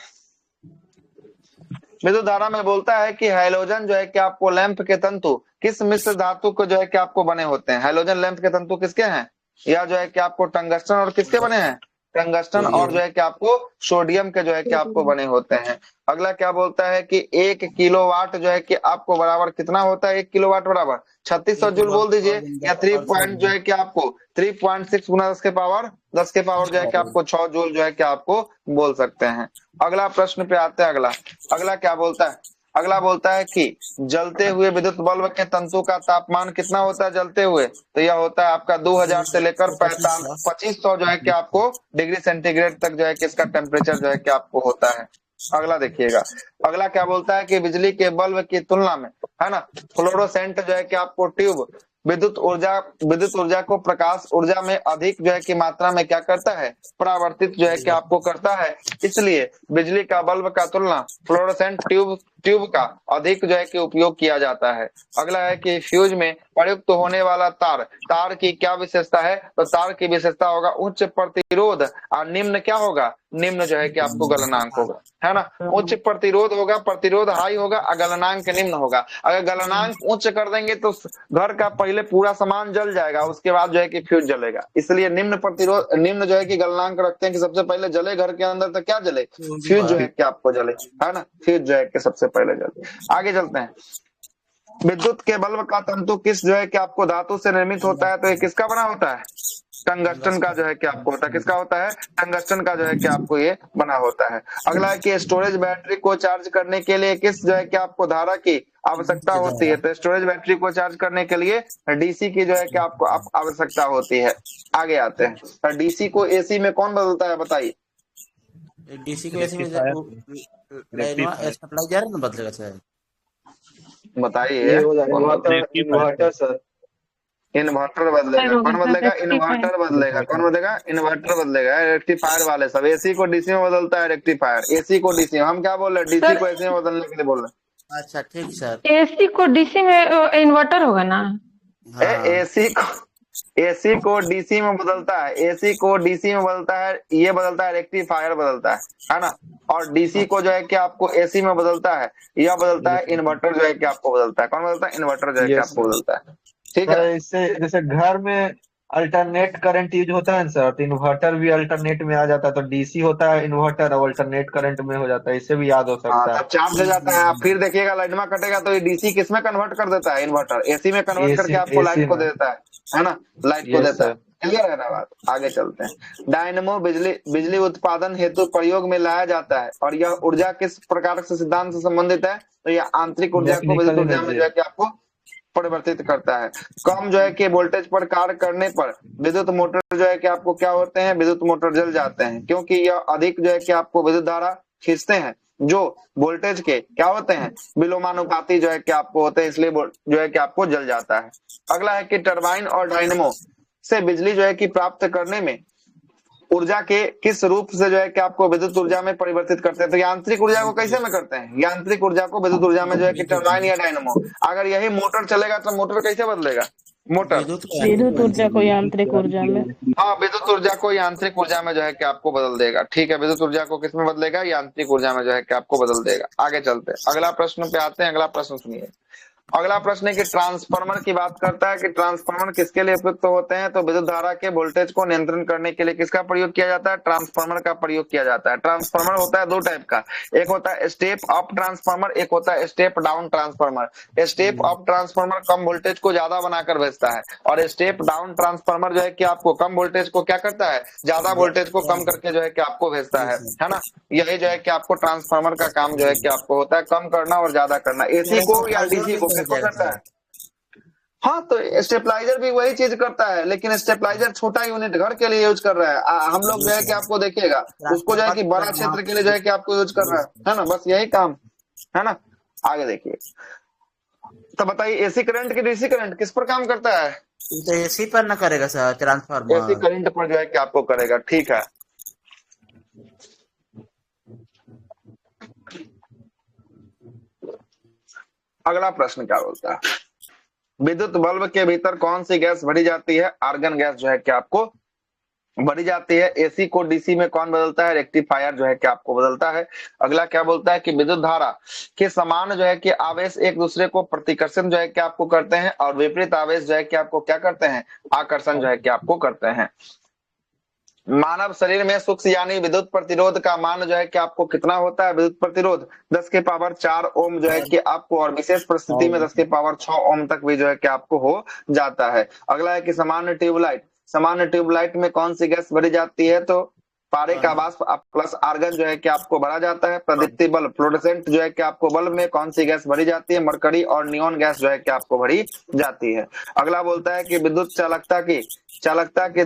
विद्युत धारा में बोलता है कि हैलोजन जो है कि आपको लैंप के तंतु किस मिश्र धातु को जो है कि आपको बने होते हैं। हैलोजन लैंप के तंतु किसके हैं? या जो है कि आपको टंगस्टन और किसके बने हैं? टंगस्टन और जो है कि आपको सोडियम के जो है कि आपको बने होते हैं। अगला क्या बोलता है कि 1 किलोवाट जो है कि आपको बराबर कितना होता है? 1 किलोवाट बराबर 3600 जूल बोल दीजिए, या 3 पॉइंट जो है कि आपको 3.6 गुना 10 के पावर जो है कि आपको 6 जूल जो है कि आपको बोल सकते हैं। अगला प्रश्न पे आते हैं। अगला क्या बोलता है? अगला बोलता है कि जलते हुए विद्युत बल्ब के तंतु का तापमान कितना होता है जलते हुए? तो यह होता है आपका 2000 से लेकर 2500 जो है कि आपको डिग्री सेंटीग्रेड तक जो है कि इसका टेम्परेचर जो है कि आपको होता है। अगला देखिएगा। अगला क्या बोलता है कि बिजली के बल्ब की तुलना में, है ना, फ्लोरोसेंट जो है कि आपको ट्यूब विद्युत ऊर्जा को प्रकाश ऊर्जा में अधिक जो है कि मात्रा में क्या करता है? परावर्तित जो है कि आपको करता है। इसलिए बिजली का बल्ब का तुलना फ्लोरोसेंट ट्यूब का अधिक जो है कि उपयोग किया जाता है। अगला है कि फ्यूज में प्रयुक्त होने वाला तार की क्या विशेषता है? तो तार की विशेषता होगा उच्च प्रतिरोध और निम्न क्या होगा? निम्न जो है कि आपको गलनांक होगा, है ना। उच्च प्रतिरोध होगा, प्रतिरोध हाई होगा और गलनांक निम्न होगा। अगर गलनांक उच्च कर देंगे तो घर का पहले पूरा सामान जल जाएगा, उसके बाद जो है कि फ्यूज जलेगा। इसलिए निम्न जो है कि गलनांक रखते हैं कि सबसे पहले जले घर के अंदर, तो क्या जले? फ्यूज जो है कि आपको जले, है ना। फ्यूज जो है कि सबसे पहले जले। आगे चलते हैं। विद्युत के बल्ब का तंतु किस जो है कि आपको धातु से निर्मित होता है? तो ये किसका बना होता है? टंगस्टन का जो है कि आपको होता है। किसका होता है? टंगस्टन का जो है कि आपको ये बना होता है। अगला है कि स्टोरेज बैटरी को चार्ज करने के लिए किस जो है कि आपको धारा की आवश्यकता होती है? तो स्टोरेज बैटरी को चार्ज करने के लिए डीसी की जो है कि आपको आवश्यकता होती है। आगे आते हैं। डीसी को एसी में कौन बदलता है बताइए? डीसी को एसी में स्टेबलाइजर ना बदलेगा सर, बताइए। इन्वर्टर सर, इन्वर्टर बदलेगा। कौन बदलेगा? इन्वर्टर बदलेगा। कौन बदलेगा? इन्वर्टर बदलेगा। रेक्टिफायर वाले सब। एसी को डीसी में बदलता है रेक्टिफायर। एसी को डीसी में, हम क्या बोल रहे हैं? डीसी को एसी में बदलने के लिए बोल रहे हैं। अच्छा ठीक सर। एसी को डीसी में इन्वर्टर होगा ना? एसी को डीसी में बदलता है। एसी को डीसी में बदलता है, ये बदलता है रेक्टिफायर बदलता है ना। और डीसी को जो है कि आपको एसी में बदलता है, यह बदलता है इन्वर्टर जो है कि आपको बदलता है। कौन बदलता है? इन्वर्टर जो है कि आपको बदलता है। ठीक है। इससे जैसे घर में अल्टरनेट करंट यूज होता है ना सर, तो इन्वर्टर भी अल्टरनेट में आ जाता है। तो डीसी होता है इन्वर्टर और अल्टरनेट करंट में हो जाता है। इससे भी याद हो सकता है। चार्ज हो जाता है। फिर देखिएगा लाइनमा कटेगा तो ये डीसी किस में कन्वर्ट कर देता है? इन्वर्टर एसी में कन्वर्ट करके आपको लाइट को दे देता है ना। लाइट को देता है। क्लियर है ना बात? आगे चलते हैं। डायनेमो बिजली उत्पादन हेतु प्रयोग में लाया जाता है और यह ऊर्जा किस प्रकार से सिद्धांत से संबंधित है? तो यह आंतरिक ऊर्जा को विद्युत ऊर्जा में जो है कि आपको परिवर्तित करता है। कम जो है कि वोल्टेज पर कार्य करने पर विद्युत मोटर जो है कि आपको क्या होते हैं? विद्युत मोटर जल जाते हैं, क्योंकि यह अधिक जो है कि आपको विद्युत धारा खींचते हैं जो वोल्टेज के क्या होते हैं? विलोमानुपाती जो है कि आपको होते हैं, इसलिए जो है कि आपको जल जाता है। अगला है कि टरबाइन और डायनेमो से बिजली जो है कि प्राप्त करने में ऊर्जा के किस रूप से जो है कि आपको विद्युत ऊर्जा में परिवर्तित करते हैं? तो यांत्रिक ऊर्जा को कैसे में करते हैं? यांत्रिक ऊर्जा को विद्युत ऊर्जा में जो है कि टरबाइन या डायनेमो। अगर यही मोटर चलेगा तो मोटर कैसे बदलेगा? मोटर विद्युत ऊर्जा को यांत्रिक ऊर्जा में, हाँ, विद्युत ऊर्जा को यांत्रिक ऊर्जा में जो है कि आपको बदल देगा। ठीक है, विद्युत ऊर्जा को किस में बदलेगा? यांत्रिक ऊर्जा में जो है कि आपको बदल देगा। आगे चलते हैं। अगला प्रश्न पे आते हैं। अगला प्रश्न सुनिए। अगला प्रश्न है कि ट्रांसफार्मर की बात करता है कि ट्रांसफार्मर किसके लिए उपयुक्त होते हैं। तो विद्युत धारा के वोल्टेज को नियंत्रण करने के लिए किसका प्रयोग किया जाता है, ट्रांसफार्मर का प्रयोग किया जाता है। ट्रांसफार्मर होता है दो टाइप का, एक होता है स्टेप अप ट्रांसफार्मर, एक होता है step down transformer. Step up transformer कम वोल्टेज को ज्यादा बनाकर भेजता है और स्टेप डाउन ट्रांसफार्मर जो है कि आपको कम वोल्टेज को क्या करता है, ज्यादा वोल्टेज को कम करके जो है कि आपको भेजता है ना। यही जो है कि आपको ट्रांसफार्मर का काम जो है कि आपको होता है कम करना और ज्यादा करना, एसी को या डीसी को करता है। हाँ, तो स्टेपलाइजर भी वही चीज करता है, लेकिन स्टेपलाइजर छोटा यूनिट घर के लिए यूज कर रहा है। हम लोग जो है कि आपको देखिएगा उसको जो है कि बड़ा क्षेत्र के लिए जो है कि आपको यूज कर रहा है ना, बस यही काम है ना। आगे देखिए, तो बताइए एसी करंट की डीसी करंट किस पर काम करता है। तो एसी पर न करेगा सर, ट्रांसफार्मर एसी करंट पर जो है कि आपको करेगा। ठीक है, अगला प्रश्न क्या बोलता है, विद्युत बल्ब के भीतर कौन सी गैस भरी जाती है। आर्गन गैस जो है कि आपको भरी जाती है। एसी को डीसी में कौन बदलता है, रेक्टिफायर जो है कि आपको बदलता है। अगला क्या बोलता है कि विद्युत धारा के समान जो है कि आवेश एक दूसरे को प्रतिकर्षण जो है कि आपको करते हैं और विपरीत आवेश जो है कि आपको क्या करते हैं, आकर्षण जो है कि आपको करते हैं। मानव शरीर में सूक्ष्म यानी विद्युत प्रतिरोध का मान जो है कि आपको कितना होता है, विद्युत प्रतिरोध 10 के पावर 4 ओम जो है कि आपको, और विशेष परिस्थिति में 10 के पावर 6 ओम तक भी जो है कि आपको हो जाता है। अगला है कि सामान्य ट्यूबलाइट में कौन सी गैस भरी जाती है। तो पारे का वाष्प प्लस आर्गन जो है कि आपको भरा जाता है। प्रदीप्ति बल्ब फ्लोरेसेंट जो है कि आपको बल्ब में कौन सी गैस भरी जाती है, मरकरी और नियोन गैस जो है कि आपको भरी जाती है। अगला बोलता है कि विद्युत चालकता की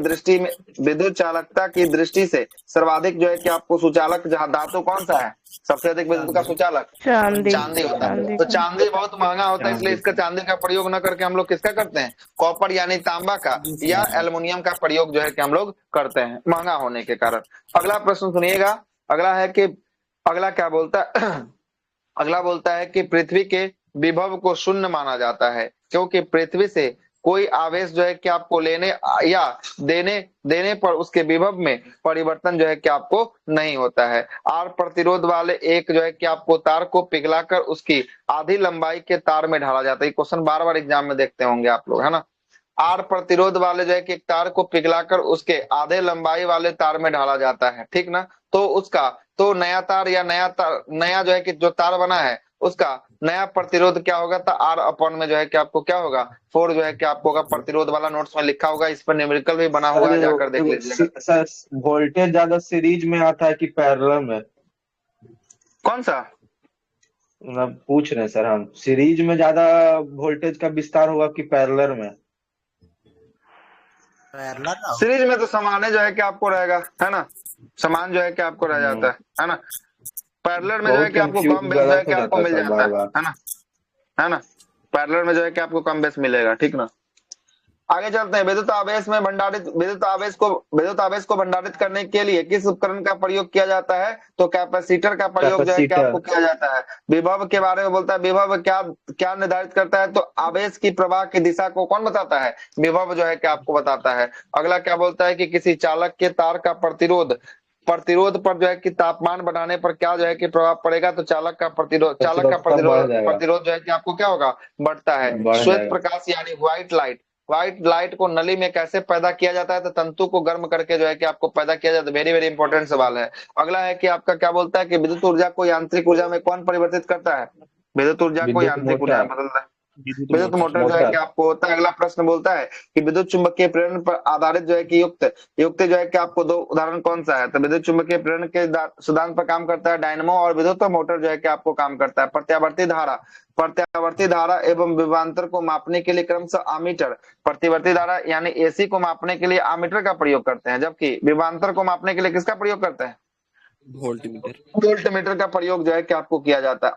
दृष्टि से सर्वाधिक जो है कि आपको सुचालक जहाँ धातु कौन सा है, सबसे अधिक विद्युत का सुचालक चांदी होता है। तो चांदी बहुत महंगा होता है, इसलिए इसका चांदी का प्रयोग न करके हम लोग किसका करते हैं, कॉपर यानी तांबा का या एल्युमिनियम का प्रयोग जो है कि हम लोग करते हैं, महंगा होने के कारण। अगला प्रश्न सुनिएगा, अगला है कि अगला क्या बोलता है अगला बोलता है कि पृथ्वी के विभव को शून्य माना जाता है क्योंकि पृथ्वी से कोई आवेश जो है कि आपको लेने या देने पर उसके विभव में परिवर्तन जो है कि आपको नहीं होता है। आर प्रतिरोध वाले एक जो है कि आपको तार को पिघलाकर उसकी आधी लंबाई के तार में ढाला जाता है। क्वेश्चन बार बार एग्जाम में देखते होंगे आप लोग, है ना। आर प्रतिरोध वाले जो है कि एक तार को पिघलाकर उसके आधे लंबाई वाले तार में ढाला जाता है, ठीक ना। तो उसका तो नया तार या नया जो है कि जो तार बना है उसका नया प्रतिरोध क्या होगा, तो आर अपॉन में जो है कि आपको क्या होगा 4 जो है कि आपको होगा। प्रतिरोध वाला नोट्स में लिखा होगा, इस पर न्यूमेरिकल भी बना हुआ है, जाकर देख लीजिएगा। सर वोल्टेज ज्यादा सीरीज में आता है कि पैरेलल में, कौन सा मतलब पूछ रहे हैं सर हम, सीरीज में ज्यादा वोल्टेज का विस्तार होगा कि पैरेलल में। सीरीज में तो समान जो है कि आपको रहेगा, है ना, समान जो है कि आपको रह जाता है ना। पैरेलल में जो है कि आपको कम बेस जो है कि आपको मिल जाता है ना। पैरेलल में जो है कि आपको कम बेस मिलेगा, ठीक ना। आगे चलते हैं, विद्युत आवेश को भंडारित करने के लिए किस उपकरण का प्रयोग किया जाता है। तो कैपेसिटर का प्रयोग जो है कि आपको किया जाता है। विभव के बारे में बोलता है, विभव क्या निर्धारित करता है, तो आवेश की प्रवाह की दिशा को कौन बताता है, विभव जो है कि आपको बताता है। अगला क्या बोलता है कि किसी चालक के तार का प्रतिरोध पर जो है कि तापमान बढ़ाने पर क्या जो है कि प्रभाव पड़ेगा, तो चालक का प्रतिरोध जो है कि आपको क्या होगा, बढ़ता है। श्वेत प्रकाश यानी व्हाइट लाइट को नली में कैसे पैदा किया जाता है, तो तंतु को गर्म करके जो है कि आपको पैदा किया जाता है। वेरी वेरी इंपॉर्टेंट सवाल है। अगला है कि आपका क्या बोलता है कि विद्युत ऊर्जा को यांत्रिक ऊर्जा में कौन परिवर्तित करता है, विद्युत ऊर्जा को यांत्रिक ऊर्जा में बदलता है, विद्युत मोटर जो है कि आपको होता है। अगला प्रश्न बोलता है कि विद्युत चुंबकीय प्रेरण पर आधारित जो है कि युक्त जो है कि आपको दो उदाहरण कौन सा है। तो विद्युत चुंबकीय प्रेरण के सिद्धांत पर काम करता है डायनेमो, और विद्युत मोटर जो है कि आपको काम करता है प्रत्यावर्ती धारा एवं विभवांतर को मापने के लिए क्रमशः आमीटर, प्रतिवर्ती धारा यानी एसी को मापने के लिए आमीटर का प्रयोग करते हैं, जबकि विभवांतर को मापने के लिए किसका प्रयोग करते हैं, वोल्टमीटर का प्रयोग जो है कि आपको किया जाता है।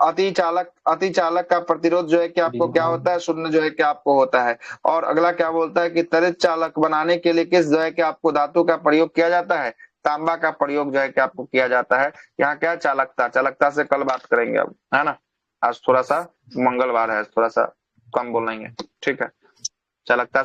अति चालक का प्रतिरोध जो है कि आपको क्या होता है, शून्य जो है कि आपको होता है। और अगला क्या बोलता है कि त्वरित चालक बनाने के लिए किस जो है कि आपको धातु का प्रयोग किया जाता है, तांबा का प्रयोग जो है कि आपको किया जाता है। यहाँ क्या चालकता से कल बात करेंगे अब, है ना। आज थोड़ा सा मंगलवार है, थोड़ा सा कम बोलेंगे, ठीक है। चालकता